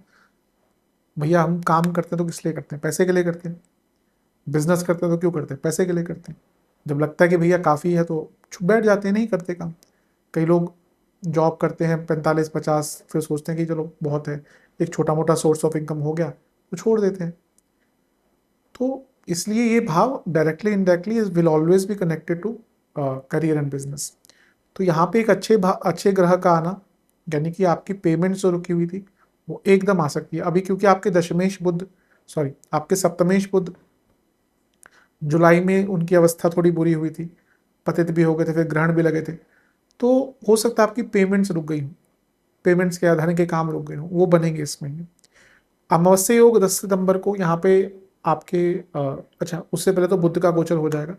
भैया हम काम करते हैं तो किस लिए करते हैं? पैसे के लिए करते हैं। बिजनेस करते हैं तो क्यों करते हैं? पैसे के लिए करते हैं। जब लगता है कि भैया काफ़ी है तो छुप बैठ जाते हैं, नहीं करते काम। कई लोग जॉब करते हैं 45-50, फिर सोचते हैं कि चलो बहुत है, एक छोटा मोटा सोर्स ऑफ इनकम हो गया तो छोड़ देते हैं। तो इसलिए ये भाव directly indirectly will always be connected to career and business. तो यहाँ पे एक अच्छे ग्रह का आना, यानी कि आपकी पेमेंट जो रुकी हुई थी वो एकदम आ सकती है अभी, क्योंकि आपके दशमेश बुध, सॉरी आपके सप्तमेश बुध जुलाई में उनकी अवस्था थोड़ी बुरी हुई थी, पतित भी हो गए थे, फिर ग्रहण भी लगे थे। तो हो सकता है आपकी पेमेंट्स रुक गई हो, पेमेंट्स के आधार के काम रुक गए हो, वो बनेंगे इस महीने। अमावस्या योग 10 सितंबर को यहाँ पे आपके अच्छा उससे पहले तो बुध का गोचर हो जाएगा।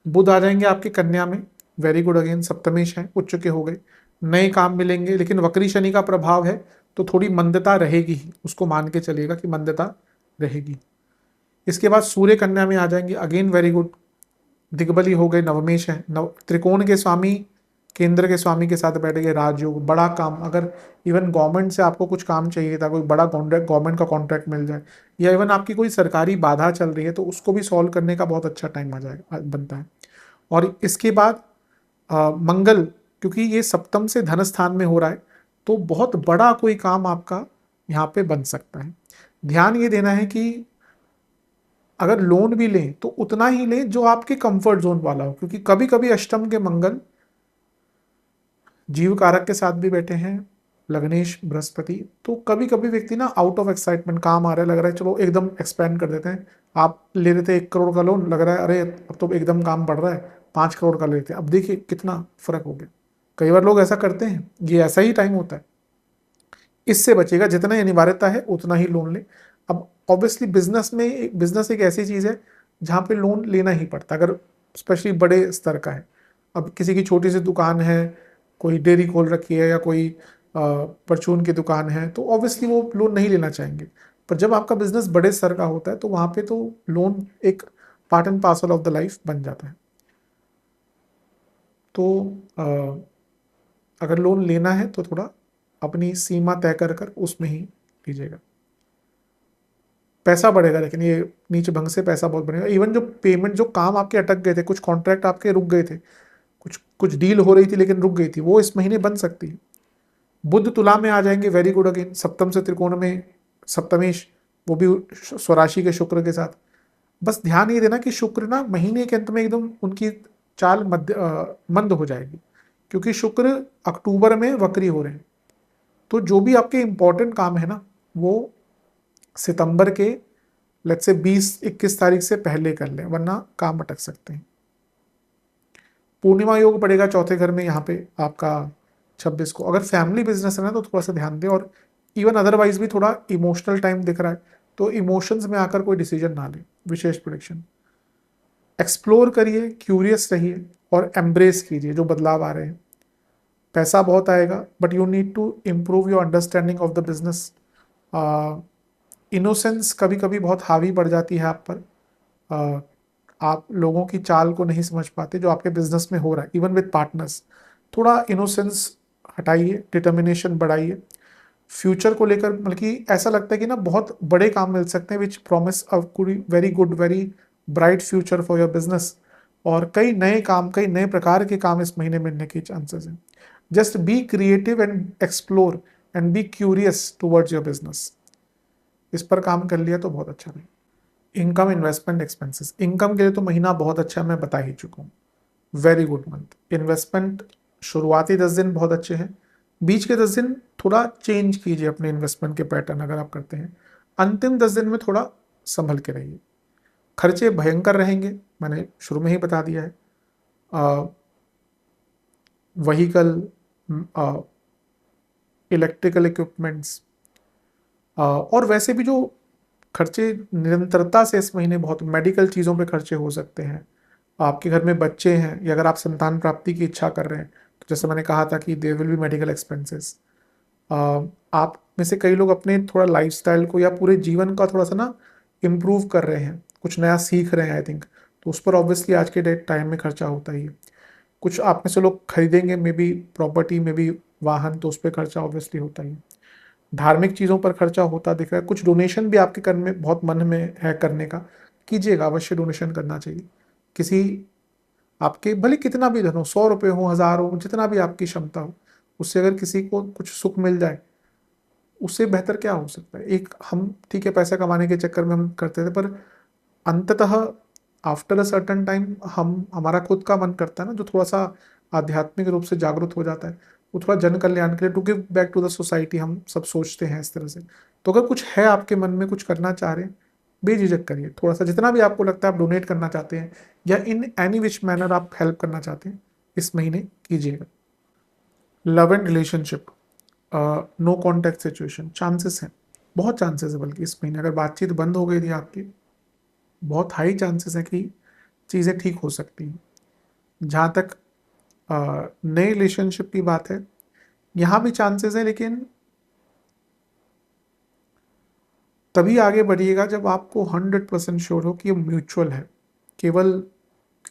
बुध आ जाएंगे आपके कन्या में, वेरी गुड, अगेन सप्तमेश है, उच्च के हो गए, नए काम मिलेंगे, लेकिन वक्री शनि का प्रभाव है तो थोड़ी मंदता रहेगी ही, उसको मान के चलिएगा कि मंदता रहेगी। इसके बाद सूर्य कन्या में आ जाएंगे, अगेन वेरी गुड, दिग्बली हो गए, नवमेश है, त्रिकोण के स्वामी केंद्र के स्वामी के साथ बैठ गए, राजयोग, बड़ा काम, अगर इवन गवर्नमेंट से आपको कुछ काम चाहिए था, कोई बड़ा कॉन्ट्रैक्ट, गवर्नमेंट का कॉन्ट्रैक्ट मिल जाए, या इवन आपकी कोई सरकारी बाधा चल रही है तो उसको भी सॉल्व करने का बहुत अच्छा टाइम आ जाएगा, बनता है। और इसके बाद मंगल, क्योंकि ये सप्तम से धन स्थान में हो रहा है तो बहुत बड़ा कोई काम आपका यहाँ पे बन सकता है। ध्यान ये देना है कि अगर लोन भी लें तो उतना ही लें जो आपके कंफर्ट जोन वाला हो, क्योंकि कभी कभी अष्टम के मंगल जीव कारक के साथ भी बैठे हैं, लग्नेश बृहस्पति, तो कभी कभी व्यक्ति ना आउट ऑफ एक्साइटमेंट, काम आ रहा है, लग रहा है चलो एकदम एक्सपेंड कर देते हैं, आप ले रहे थे 1 करोड़ का लोन, लग रहा है अरे अब तो एकदम काम बढ़ रहा है 5 करोड़ का लेते हैं, अब देखिए कितना फर्क हो गया। कई बार लोग ऐसा करते हैं, ये ऐसा ही टाइम होता है, इससे बचेगा, जितना अनिवार्यता है उतना ही लोन ले। अब ऑब्वियसली बिजनेस एक ऐसी चीज़ है जहाँ पे लोन लेना ही पड़ता है, अगर स्पेशली बड़े स्तर का है। अब किसी की छोटी सी दुकान है, कोई डेयरी खोल रखी है, या कोई परचून की दुकान है, तो ऑब्वियसली वो लोन नहीं लेना चाहेंगे। पर जब आपका बिजनेस बड़े स्तर का होता है तो वहाँ पे तो लोन एक part and parcel of the life बन जाता है। तो अगर लोन लेना है तो थोड़ा अपनी सीमा तय कर कर उसमें ही लीजिएगा, पैसा बढ़ेगा, लेकिन ये नीच भंग से पैसा बहुत बढ़ेगा। इवन जो पेमेंट, जो काम आपके अटक गए थे, कुछ कॉन्ट्रैक्ट आपके रुक गए थे, कुछ कुछ डील हो रही थी लेकिन रुक गई थी, वो इस महीने बन सकती है। बुध तुला में आ जाएंगे, वेरी गुड, अगेन सप्तम से त्रिकोण में सप्तमेश, वो भी स्वराशि के शुक्र के साथ। बस ध्यान ये देना कि शुक्र ना महीने के अंत में एकदम उनकी चाल मंद हो जाएगी, क्योंकि शुक्र अक्टूबर में वक्री हो रहे हैं। तो जो भी आपके इंपॉर्टेंट काम है ना, वो सितंबर के लेट्स से 20-21 तारीख से पहले कर लें, वरना काम अटक सकते हैं। पूर्णिमा योग पड़ेगा चौथे घर में यहाँ पे आपका 26 को। अगर फैमिली बिजनेस है ना तो थोड़ा सा ध्यान दें, और इवन अदरवाइज भी थोड़ा इमोशनल टाइम दिख रहा है, तो इमोशंस में आकर कोई डिसीजन ना लें। विशेष प्रोडिक्शन, एक्सप्लोर करिए, क्यूरियस रहिए और एम्ब्रेस कीजिए जो बदलाव आ रहे हैं। पैसा बहुत आएगा, but you need to improve your understanding of the business. Innocence कभी कभी बहुत हावी पड़ जाती है आप पर, आप लोगों की चाल को नहीं समझ पाते जो आपके बिजनेस में हो रहा है, इवन विद पार्टनर्स। थोड़ा इनोसेंस हटाइए, डिटर्मिनेशन बढ़ाइए, फ्यूचर को लेकर, बल्कि ऐसा लगता है कि ना बहुत बड़े काम मिल सकते हैं which promise a very good, very bright future for your business. और कई नए काम, कई नए प्रकार के काम इस महीने मिलने के चांसेस हैं। Just be creative and explore and be curious towards your business. इस पर काम कर लिया तो बहुत अच्छा है। Income, investment, expenses. इनकम के लिए तो महीना बहुत अच्छा, मैं बता ही चुका हूँ, वेरी गुड मंथ। इन्वेस्टमेंट शुरुआती 10 दिन बहुत अच्छे हैं, बीच के 10 दिन थोड़ा चेंज कीजिए अपने इन्वेस्टमेंट के पैटर्न अगर आप करते हैं, अंतिम 10 दिन में थोड़ा संभल के रहिए। खर्चे भयंकर रहेंगे, मैंने शुरू में ही बता दिया है। व्हीकल, इलेक्ट्रिकल इक्विपमेंट्स, और वैसे भी जो खर्चे निरंतरता से इस महीने बहुत, मेडिकल चीज़ों पे खर्चे हो सकते हैं। आपके घर में बच्चे हैं, या अगर आप संतान प्राप्ति की इच्छा कर रहे हैं तो जैसे मैंने कहा था कि there will be medical expenses. आप में से कई लोग अपने थोड़ा लाइफस्टाइल को या पूरे जीवन का थोड़ा सा ना इम्प्रूव कर रहे हैं, कुछ नया सीख रहे हैं आई थिंक, तो उस पर ऑब्वियसली आज के डेट टाइम में खर्चा होता ही है। कुछ आप में से लोग खरीदेंगे, may be property, may be वाहन, तो उस पर खर्चा ऑब्वियसली होता ही है। धार्मिक चीज़ों पर खर्चा होता दिख रहा है। कुछ डोनेशन भी आपके करने में बहुत मन में है करने का, कीजिएगा, अवश्य डोनेशन करना चाहिए। किसी आपके भले कितना भी धन हो, 100 रुपये हो, 1000 हो, जितना भी आपकी क्षमता हो, उससे अगर किसी को कुछ सुख मिल जाए, उससे बेहतर क्या हो सकता है। एक हम ठीक है पैसा कमाने के चक्कर में हम करते थे, पर अंततः आफ्टर अ सर्टेन टाइम हमारा खुद का मन करता है ना, जो थोड़ा सा आध्यात्मिक रूप से जागरूक हो जाता है, वो थोड़ा जन कल्याण के लिए, to give back to the society, हम सब सोचते हैं इस तरह से। तो अगर कुछ है आपके मन में, कुछ करना चाह रहे हैं, बेझिझक करिए। थोड़ा सा जितना भी आपको लगता है आप डोनेट करना चाहते हैं या इन एनी विच मैनर आप हेल्प करना चाहते हैं, इस महीने कीजिएगा। Love and relationship, no contact situation, chances हैं, बहुत चांसेस है, बल्कि इस महीने अगर बातचीत बंद हो गई थी आपकी, बहुत हाई चांसेस है कि चीज़ें ठीक हो सकती हैं। जहाँ तक नए रिलेशनशिप की बात है, यहाँ भी चांसेस है, लेकिन तभी आगे बढ़िएगा जब आपको 100% श्योर हो कि ये म्यूचुअल है। केवल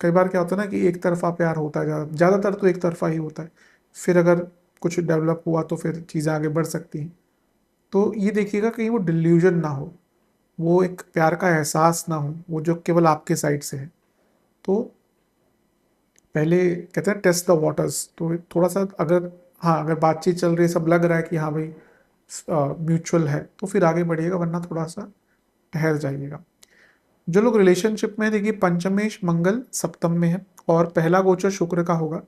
कई बार क्या होता है ना कि एक तरफा प्यार होता है, ज़्यादातर तो एक तरफा ही होता है। फिर अगर कुछ डेवलप हुआ तो फिर चीज़ें आगे बढ़ सकती हैं। तो ये देखिएगा कहीं वो डिल्यूजन ना हो, वो एक प्यार का एहसास ना हो, वो जो केवल आपके साइड से है। तो पहले कहते हैं टेस्ट द वाटर्स, तो थोड़ा सा अगर, हाँ अगर बातचीत चल रही है, सब लग रहा है कि हाँ भाई म्यूचुअल है, तो फिर आगे बढ़िएगा, वरना थोड़ा सा ठहर जाइएगा। जो लोग रिलेशनशिप में, देखिए पंचमेश मंगल सप्तम में है और पहला गोचर शुक्र का होगा,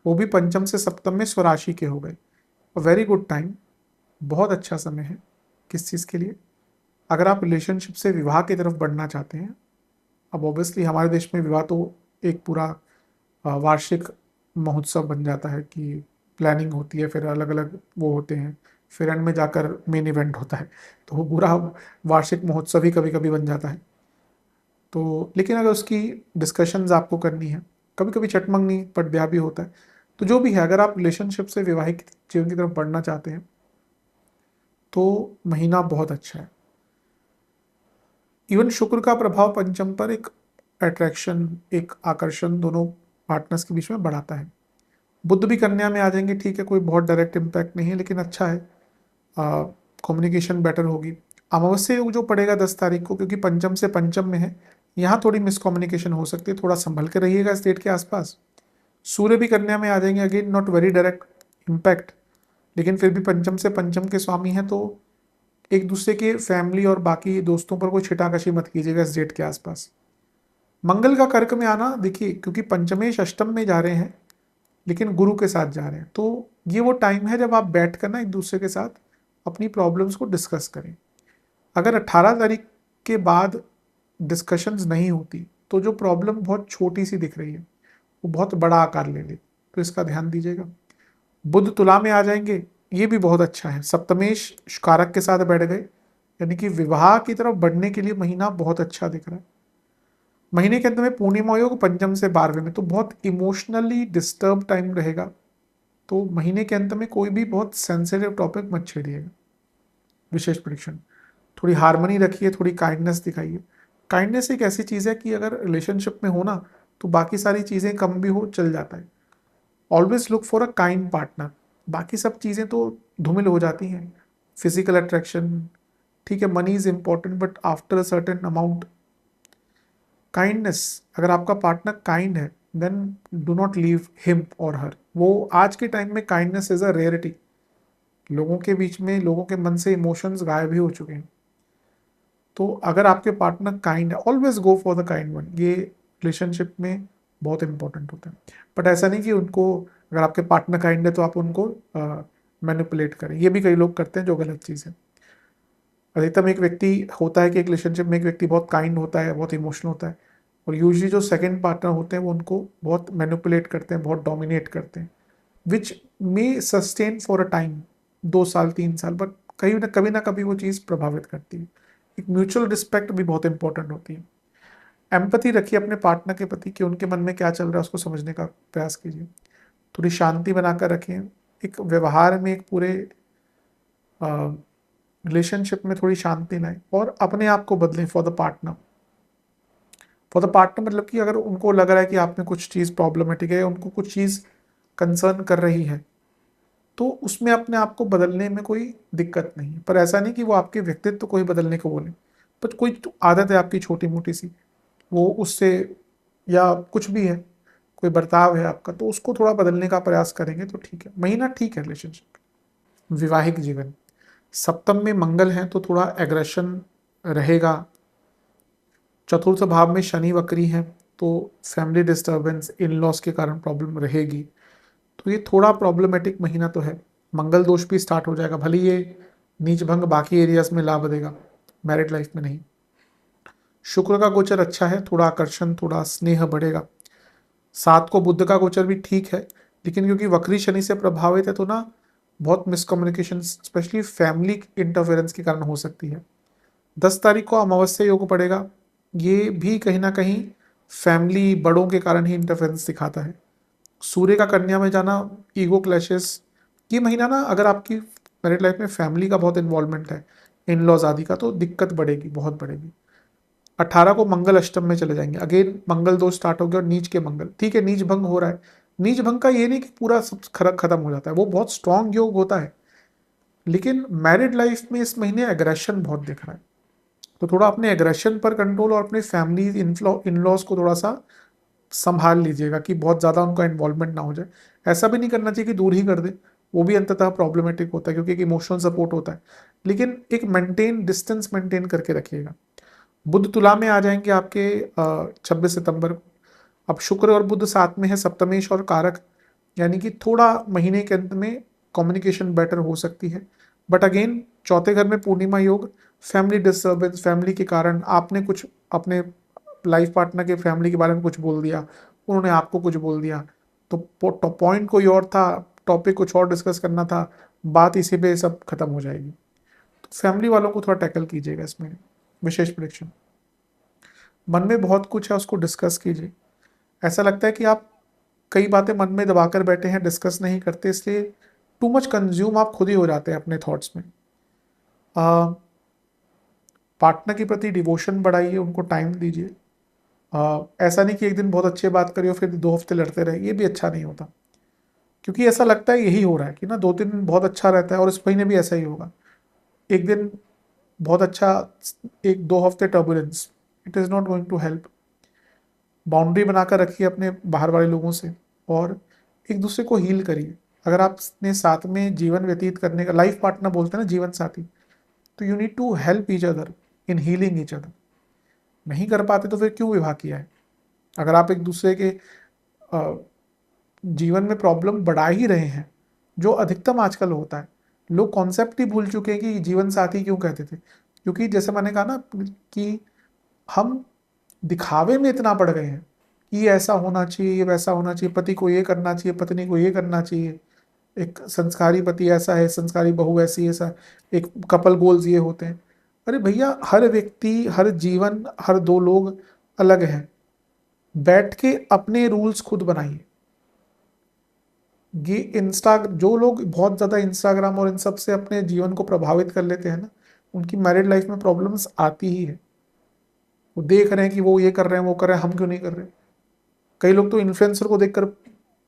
वो भी पंचम से सप्तम में स्वराशि के हो गए। वेरी गुड टाइम, बहुत अच्छा समय है। किस चीज़ के लिए? अगर आप रिलेशनशिप से विवाह की तरफ बढ़ना चाहते हैं। अब ऑब्वियसली हमारे देश में विवाह तो एक पूरा वार्षिक महोत्सव बन जाता है कि प्लानिंग होती है, फिर अलग अलग वो होते हैं, फिर एंड में जाकर मेन इवेंट होता है, तो वो पूरा वार्षिक महोत्सव ही कभी कभी बन जाता है। तो लेकिन अगर उसकी डिस्कशंस आपको करनी है, कभी कभी चटमंगनी पर ब्याह भी होता है, तो जो भी है, अगर आप रिलेशनशिप से वैवाहिक जीवन की तरफ बढ़ना चाहते हैं तो महीना बहुत अच्छा है। इवन शुक्र का प्रभाव पंचम पर एक अट्रैक्शन, एक आकर्षण दोनों पार्टनर्स के बीच में बढ़ाता है। बुध भी कन्या में आ जाएंगे, ठीक है, कोई बहुत डायरेक्ट इम्पैक्ट नहीं है, लेकिन अच्छा है, कम्युनिकेशन बेटर होगी। अमावस्या योग जो पड़ेगा 10 तारीख को, क्योंकि पंचम से पंचम में है, यहाँ थोड़ी मिसकम्युनिकेशन हो सकती है, थोड़ा संभल के रहिएगा इस डेट के आसपास। सूर्य भी कन्या में आ जाएंगे, again not very direct impact, लेकिन फिर भी पंचम से पंचम के स्वामी हैं, तो एक दूसरे के फैमिली और बाकी दोस्तों पर कोई छिटाकशी मत कीजिएगा इस डेट के आसपास। मंगल का कर्क में आना, देखिए क्योंकि पंचमेश अष्टम में जा रहे हैं, लेकिन गुरु के साथ जा रहे हैं, तो ये वो टाइम है जब आप बैठ कर ना एक दूसरे के साथ अपनी प्रॉब्लम्स को डिस्कस करें। अगर 18 तारीख के बाद डिस्कशंस नहीं होती, तो जो प्रॉब्लम बहुत छोटी सी दिख रही है वो बहुत बड़ा आकार ले ले, तो इसका ध्यान दीजिएगा। बुध तुला में आ जाएंगे, ये भी बहुत अच्छा है, सप्तमेश कारक के साथ बैठ गए, यानी कि विवाह की तरफ बढ़ने के लिए महीना बहुत अच्छा दिख रहा है। महीने के अंत में पूर्णिमा योग पंचम से 12वें में, तो बहुत इमोशनली डिस्टर्ब टाइम रहेगा। तो महीने के अंत में कोई भी बहुत सेंसिटिव टॉपिक मत छेड़िएगा। विशेष प्रेडिक्शन, थोड़ी हार्मनी रखिए, थोड़ी काइंडनेस दिखाइए। काइंडनेस एक ऐसी चीज़ है कि अगर रिलेशनशिप में हो ना, तो बाकी सारी चीज़ें कम भी हो चल जाता है। Always look for a kind partner, बाकी सब चीज़ें तो धूमिल हो जाती हैं। फिजिकल अट्रैक्शन ठीक है, money is important, but after a certain amount, kindness, अगर आपका पार्टनर काइंड है, then do not leave him और हर। वो आज के टाइम में काइंडनेस इज अ रेयरिटी, लोगों के बीच में, लोगों के मन से इमोशंस गायब ही हो चुके हैं। तो अगर आपके पार्टनर काइंड है, always go for the kind one, ये रिलेशनशिप में बहुत इंपॉर्टेंट होता है। बट ऐसा नहीं कि उनको, अगर आपके पार्टनर काइंड है तो आप उनको मैनिपुलेट करें, ये भी कई लोग करते हैं, जो गलत चीज़ है। अधिकतम एक व्यक्ति होता है कि एक रिलेशनशिप में एक व्यक्ति बहुत काइंड होता है, बहुत इमोशनल होता है, और यूजली जो सेकंड पार्टनर होते हैं वो उनको बहुत मैनिपुलेट करते हैं, बहुत डोमिनेट करते हैं, विच मे सस्टेन फॉर अ टाइम, 2 साल 3 साल, बट कभी ना कभी वो चीज़ प्रभावित करती है। एक म्यूचुअल रिस्पेक्ट भी बहुत इंपॉर्टेंट होती है। एम्पैथी रखिए अपने पार्टनर के प्रति, कि उनके मन में क्या चल रहा है उसको समझने का प्रयास कीजिए। थोड़ी शांति बनाकर रखें, एक व्यवहार में, एक पूरे रिलेशनशिप में थोड़ी शांति लाएं, और अपने आप को बदलें for the partner. For the partner मतलब कि अगर उनको लग रहा है कि आप में कुछ चीज़ प्रॉब्लमेटिक है, उनको कुछ चीज़ कंसर्न कर रही है, तो उसमें अपने आप को बदलने में कोई दिक्कत नहीं है। पर ऐसा नहीं कि वो आपके व्यक्तित्व को ही बदलने को बोले, पर कोई आदत है आपकी छोटी मोटी सी, वो उससे, या कुछ भी है, कोई बर्ताव है आपका, तो उसको थोड़ा बदलने का प्रयास करेंगे तो ठीक है, महीना ठीक है रिलेशनशिप। विवाहिक जीवन, सप्तम में मंगल है तो थोड़ा एग्रेशन रहेगा। चतुर्थ भाव में शनि वक्री है तो फैमिली डिस्टर्बेंस, इन लॉस के कारण प्रॉब्लम रहेगी। तो ये थोड़ा प्रॉब्लमेटिक महीना तो है। मंगल दोष भी स्टार्ट हो जाएगा, भले ये नीच भंग बाकी एरियाज में लाभ देगा, मैरिड लाइफ में नहीं। शुक्र का गोचर अच्छा है, थोड़ा आकर्षण, थोड़ा स्नेह बढ़ेगा। सात को बुध का गोचर भी ठीक है, लेकिन क्योंकि वक्री शनि से प्रभावित है तो ना बहुत मिसकम्युनिकेशन, स्पेशली फैमिली इंटरफेरेंस के कारण हो सकती है। 10 तारीख को अमावस्या योग पड़ेगा, ये भी कहीं ना कहीं फैमिली बड़ों के कारण ही इंटरफेरेंस दिखाता है। सूर्य का कन्या में जाना, ईगो क्लैशेस। ये महीना ना अगर आपकी मैरिड लाइफ में फैमिली का बहुत इन्वॉल्वमेंट है, इन लॉज आदि का, तो दिक्कत बढ़ेगी, बहुत बढ़ेगी। 18 को मंगल अष्टम में चले जाएंगे, अगेन मंगल दोष स्टार्ट हो गया और नीच के मंगल, ठीक है नीच भंग हो रहा है। नीच भंग का ये नहीं कि पूरा सब खत्म हो जाता है, वो बहुत स्ट्रांग योग होता है, लेकिन मैरिड लाइफ में इस महीने एग्रेशन बहुत दिख रहा है। तो थोड़ा अपने एग्रेशन पर कंट्रोल और अपने फैमिली इन लॉज को थोड़ा सा संभाल लीजिएगा कि बहुत ज़्यादा उनका इन्वॉल्वमेंट ना हो जाए। ऐसा भी नहीं करना चाहिए कि दूर ही कर दे, वो भी अंततः प्रॉब्लमेटिक होता है क्योंकि एक इमोशनल सपोर्ट होता है, लेकिन एक मेंटेन डिस्टेंस मेंटेन करके रखिएगा। बुध तुला में आ जाएंगे आपके 26 सितंबर को। अब शुक्र और बुध साथ में है, सप्तमेश और कारक, यानी कि थोड़ा महीने के अंत में कम्युनिकेशन बेटर हो सकती है। बट अगेन चौथे घर में पूर्णिमा योग, फैमिली डिस्टर्बेंस, फैमिली के कारण आपने कुछ अपने लाइफ पार्टनर के फैमिली के बारे में कुछ बोल दिया, उन्होंने आपको कुछ बोल दिया, तो पॉइंट कोई और था, टॉपिक कुछ और डिस्कस करना था, बात इसी पे सब खत्म हो जाएगी। तो फैमिली वालों को थोड़ा टैकल कीजिएगा इसमें। विशेष प्रेडिक्शन, मन में बहुत कुछ है उसको डिस्कस कीजिए। ऐसा लगता है कि आप कई बातें मन में दबाकर बैठे हैं, डिस्कस नहीं करते, इसलिए टू मच कंज्यूम आप खुद ही हो जाते हैं अपने थॉट्स में। पार्टनर के प्रति डिवोशन बढ़ाइए, उनको टाइम दीजिए। ऐसा नहीं कि एक दिन बहुत अच्छी बात करिए फिर 2 हफ्ते लड़ते रहे, ये भी अच्छा नहीं होता, क्योंकि ऐसा लगता है यही हो रहा है कि ना 2 दिन बहुत अच्छा रहता है और इस महीने भी ऐसा ही होगा। एक दिन बहुत अच्छा, 1-2 हफ्ते turbulence, it is not going to help. Boundary बनाकर रखिए अपने बाहर वाले लोगों से और एक दूसरे को हील करिए। अगर आपने साथ में जीवन व्यतीत करने का, लाइफ पार्टनर बोलते हैं ना, जीवन साथी, तो you need to help each other in healing each other. नहीं कर पाते तो फिर क्यों विवाह किया है? अगर आप एक दूसरे के जीवन में प्रॉब्लम बढ़ा ही रहे हैं, जो अधिकतम आजकल होता है, लोग कॉन्सेप्ट ही भूल चुके हैं कि जीवन साथी क्यों कहते थे। क्योंकि जैसे मैंने कहा ना कि हम दिखावे में इतना पड़ गए हैं कि ये ऐसा होना चाहिए, ये वैसा होना चाहिए, पति को ये करना चाहिए, पत्नी को ये करना चाहिए, एक संस्कारी पति ऐसा है, संस्कारी बहू ऐसी, ऐसा एक कपल गोल्स ये होते हैं। अरे भैया, हर व्यक्ति, हर जीवन, हर दो लोग अलग हैं। बैठ के अपने रूल्स खुद बनाइए। ये जो लोग बहुत ज़्यादा इंस्टाग्राम और इन सब से अपने जीवन को प्रभावित कर लेते हैं ना, उनकी मैरिड लाइफ में प्रॉब्लम्स आती ही है। वो देख रहे हैं कि वो ये कर रहे हैं, वो कर रहे हैं, हम क्यों नहीं कर रहे। कई लोग तो इन्फ्लुएंसर को देखकर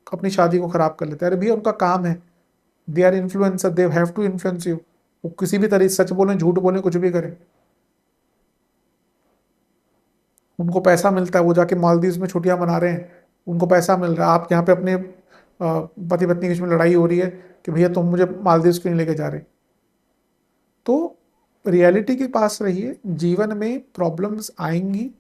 अपनी शादी को खराब कर लेते हैं। अरे भैया, उनका काम है, they are influencer, they have to influence you. वो किसी भी तरह सच बोलें, झूठ बोलें, कुछ भी करें, उनको पैसा मिलता है। वो जाके मालदीव्स में छुट्टियां मना रहे हैं, उनको पैसा मिल रहा है। आप यहाँ पे अपने पति पत्नी के बीच में लड़ाई हो रही है कि भैया तुम मुझे मालदीव्स क्यों नहीं लेके जा रहे। तो रियलिटी के पास रहिए, जीवन में प्रॉब्लम्स आएंगी,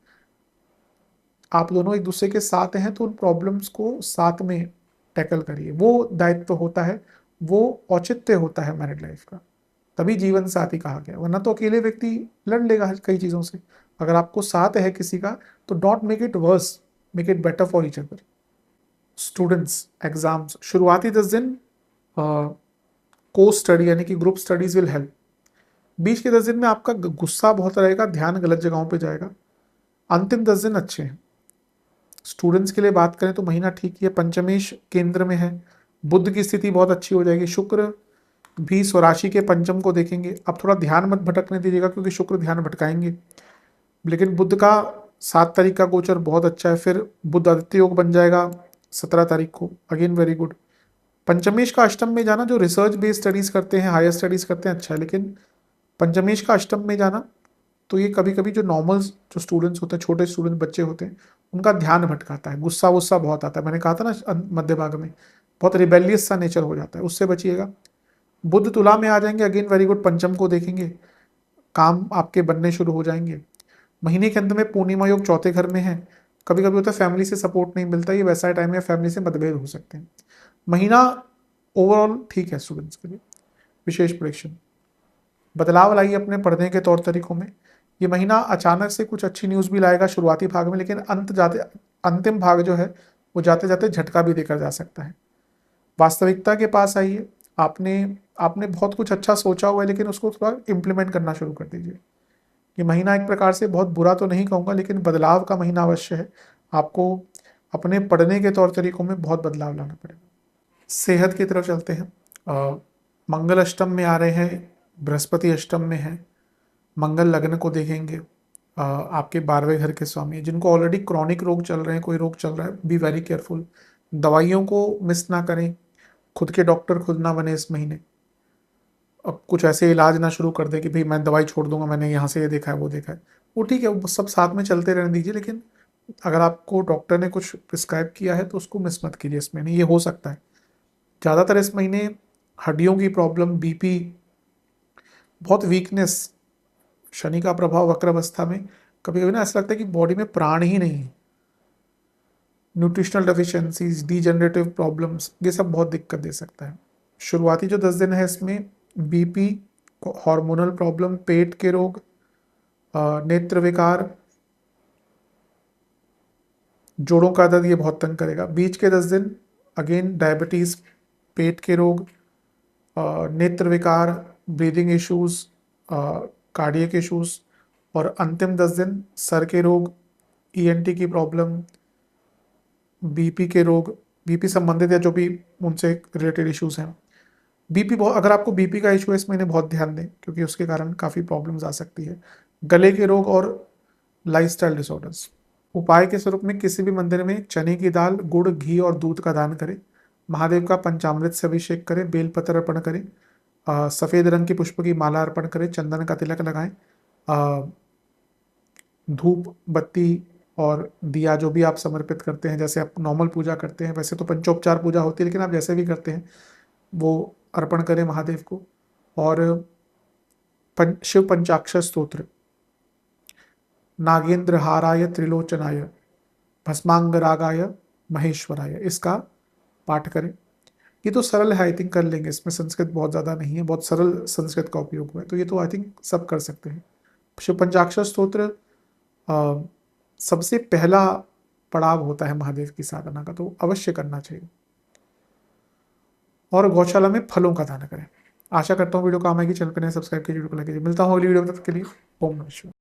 आप दोनों एक दूसरे के साथ हैं तो उन प्रॉब्लम्स को साथ में टैकल करिए। वो दायित्व होता है, वो औचित्य होता है मैरिड लाइफ का, तभी जीवन साथी कहा गया। वरना तो अकेले व्यक्ति लड़ लेगा कई चीज़ों से। अगर आपको साथ है किसी का तो don't make it worse, make it better for each other. Students, exams, शुरुआती 10 दिन को स्टडी यानी कि ग्रुप स्टडीज विल हेल्प। बीच के 10 दिन में आपका गुस्सा बहुत रहेगा, ध्यान गलत जगहों पे जाएगा। अंतिम 10 दिन अच्छे हैं। स्टूडेंट्स के लिए बात करें तो महीना ठीक ही है, पंचमेश केंद्र में है, बुध की स्थिति बहुत अच्छी हो जाएगी, शुक्र भी स्वराशि के पंचम को देखेंगे। अब थोड़ा ध्यान मत भटकने दीजिएगा क्योंकि शुक्र ध्यान भटकाएंगे, लेकिन बुध का 7 तारीख का गोचर बहुत अच्छा है। फिर बुध आदित्य योग बन जाएगा 17 तारीख को, अगेन वेरी गुड। पंचमेश का अष्टम में जाना, जो रिसर्च बेस्ड स्टडीज करते हैं, हायर स्टडीज करते हैं, अच्छा है, लेकिन पंचमेश का अष्टम में जाना तो ये कभी कभी जो नॉर्मल जो स्टूडेंट्स होते हैं, छोटे स्टूडेंट बच्चे होते हैं, उनका ध्यान भटकाता है, गुस्सा वुस्सा बहुत आता है, मैंने कहा था ना मध्य भाग में बहुत रिबेलियस सा नेचर हो जाता है, उससे बचिएगा। बुध तुला में आ जाएंगे, अगेन वेरी गुड, पंचम को देखेंगे, काम आपके बनने शुरू हो जाएंगे। महीने के अंत में पूर्णिमा योग चौथे घर में है, कभी कभी होता है फैमिली से सपोर्ट नहीं मिलता, ये वैसा टाइम है फैमिली से मतभेद हो सकते हैं। महीना ओवरऑल ठीक है स्टूडेंट्स के लिए। विशेष प्रेडिक्शन, बदलाव लाइए अपने पढ़ने के तौर तरीकों में। ये महीना अचानक से कुछ अच्छी न्यूज़ भी लाएगा शुरुआती भाग में, लेकिन अंतिम भाग जो है वो जाते जाते झटका भी देकर जा सकता है। वास्तविकता के पास आइए, आपने आपने बहुत कुछ अच्छा सोचा हुआ है, लेकिन उसको थोड़ा इम्प्लीमेंट करना शुरू कर दीजिए। ये महीना एक प्रकार से बहुत बुरा तो नहीं कहूँगा, लेकिन बदलाव का महीना अवश्य है। आपको अपने पढ़ने के तौर तरीकों में बहुत बदलाव लाना पड़ेगा। सेहत की तरफ चलते हैं। मंगल अष्टम में आ रहे हैं, बृहस्पति अष्टम में है। मंगल लग्न को देखेंगे, आपके 12वें घर के स्वामी हैं। जिनको ऑलरेडी क्रॉनिक रोग चल रहे हैं, कोई रोग चल रहा है, बी वेरी केयरफुल। दवाइयों को मिस ना करें, खुद के डॉक्टर खुद ना बने इस महीने। अब कुछ ऐसे इलाज ना शुरू कर दे कि भाई मैं दवाई छोड़ दूंगा, मैंने यहाँ से ये देखा है वो देखा है, वो ठीक है, वो सब साथ में चलते रहने दीजिए, लेकिन अगर आपको डॉक्टर ने कुछ प्रिस्क्राइब किया है तो उसको मिस मत कीजिए इस महीने, ये हो सकता है। ज़्यादातर इस महीने हड्डियों की प्रॉब्लम, बीपी, बहुत वीकनेस, शनि का प्रभाव वक्र अवस्था में कभी कभी ना ऐसा लगता है कि बॉडी में प्राण ही नहीं है। न्यूट्रिशनल डेफिशिएंसीज, डीजनरेटिव प्रॉब्लम्स, ये सब बहुत दिक्कत दे सकता है। शुरुआती जो 10 दिन है इसमें बीपी, हार्मोनल प्रॉब्लम, पेट के रोग, नेत्र विकार, जोड़ों का दर्द, ये बहुत तंग करेगा। बीच के 10 दिन अगेन डायबिटीज़, पेट के रोग, नेत्र विकार, ब्रीदिंग इश्यूज, कार्डियक इश्यूज, और अंतिम 10 दिन सर के रोग, ईएनटी की प्रॉब्लम, बीपी के रोग, बीपी संबंधित या जो भी उनसे रिलेटेड इश्यूज हैं। बीपी बहुत, अगर आपको बीपी का इशू है इस महीने बहुत ध्यान दें, क्योंकि उसके कारण काफ़ी प्रॉब्लम्स आ सकती है। गले के रोग और लाइफस्टाइल डिसऑर्डर्स। उपाय के स्वरूप में किसी भी मंदिर में चने की दाल, गुड़, घी और दूध का दान करें। महादेव का पंचामृत से अभिषेक करें, बेलपत्र अर्पण करें, सफ़ेद रंग की पुष्प की माला अर्पण करें, चंदन का तिलक लगाएं, धूप बत्ती और दिया जो भी आप समर्पित करते हैं, जैसे आप नॉर्मल पूजा करते हैं, वैसे तो पंचोपचार पूजा होती है, लेकिन आप जैसे भी करते हैं वो अर्पण करें महादेव को। और शिव पंचाक्षर स्तोत्र, नागेंद्र हाराय त्रिलोचनाय भस्मांग रागाय महेश्वराय, इसका पाठ करें। ये तो सरल है, आई थिंक कर लेंगे, इसमें संस्कृत बहुत ज़्यादा नहीं है, बहुत सरल संस्कृत का उपयोग हुआ है, तो ये तो आई थिंक सब कर सकते हैं। शिव पंचाक्षर स्तोत्र सबसे पहला पड़ाव होता है महादेव की साधना का, तो अवश्य करना चाहिए। और गौशाला में फलों का दान करें। आशा करता हूँ वीडियो काम आएगी। चैनल पर नए सब्सक्राइब कीजिए, वीडियो को लाइक कीजिए। मिलता हूँ अगली वीडियो में, तब तक के लिए ओम नमः शिवाय।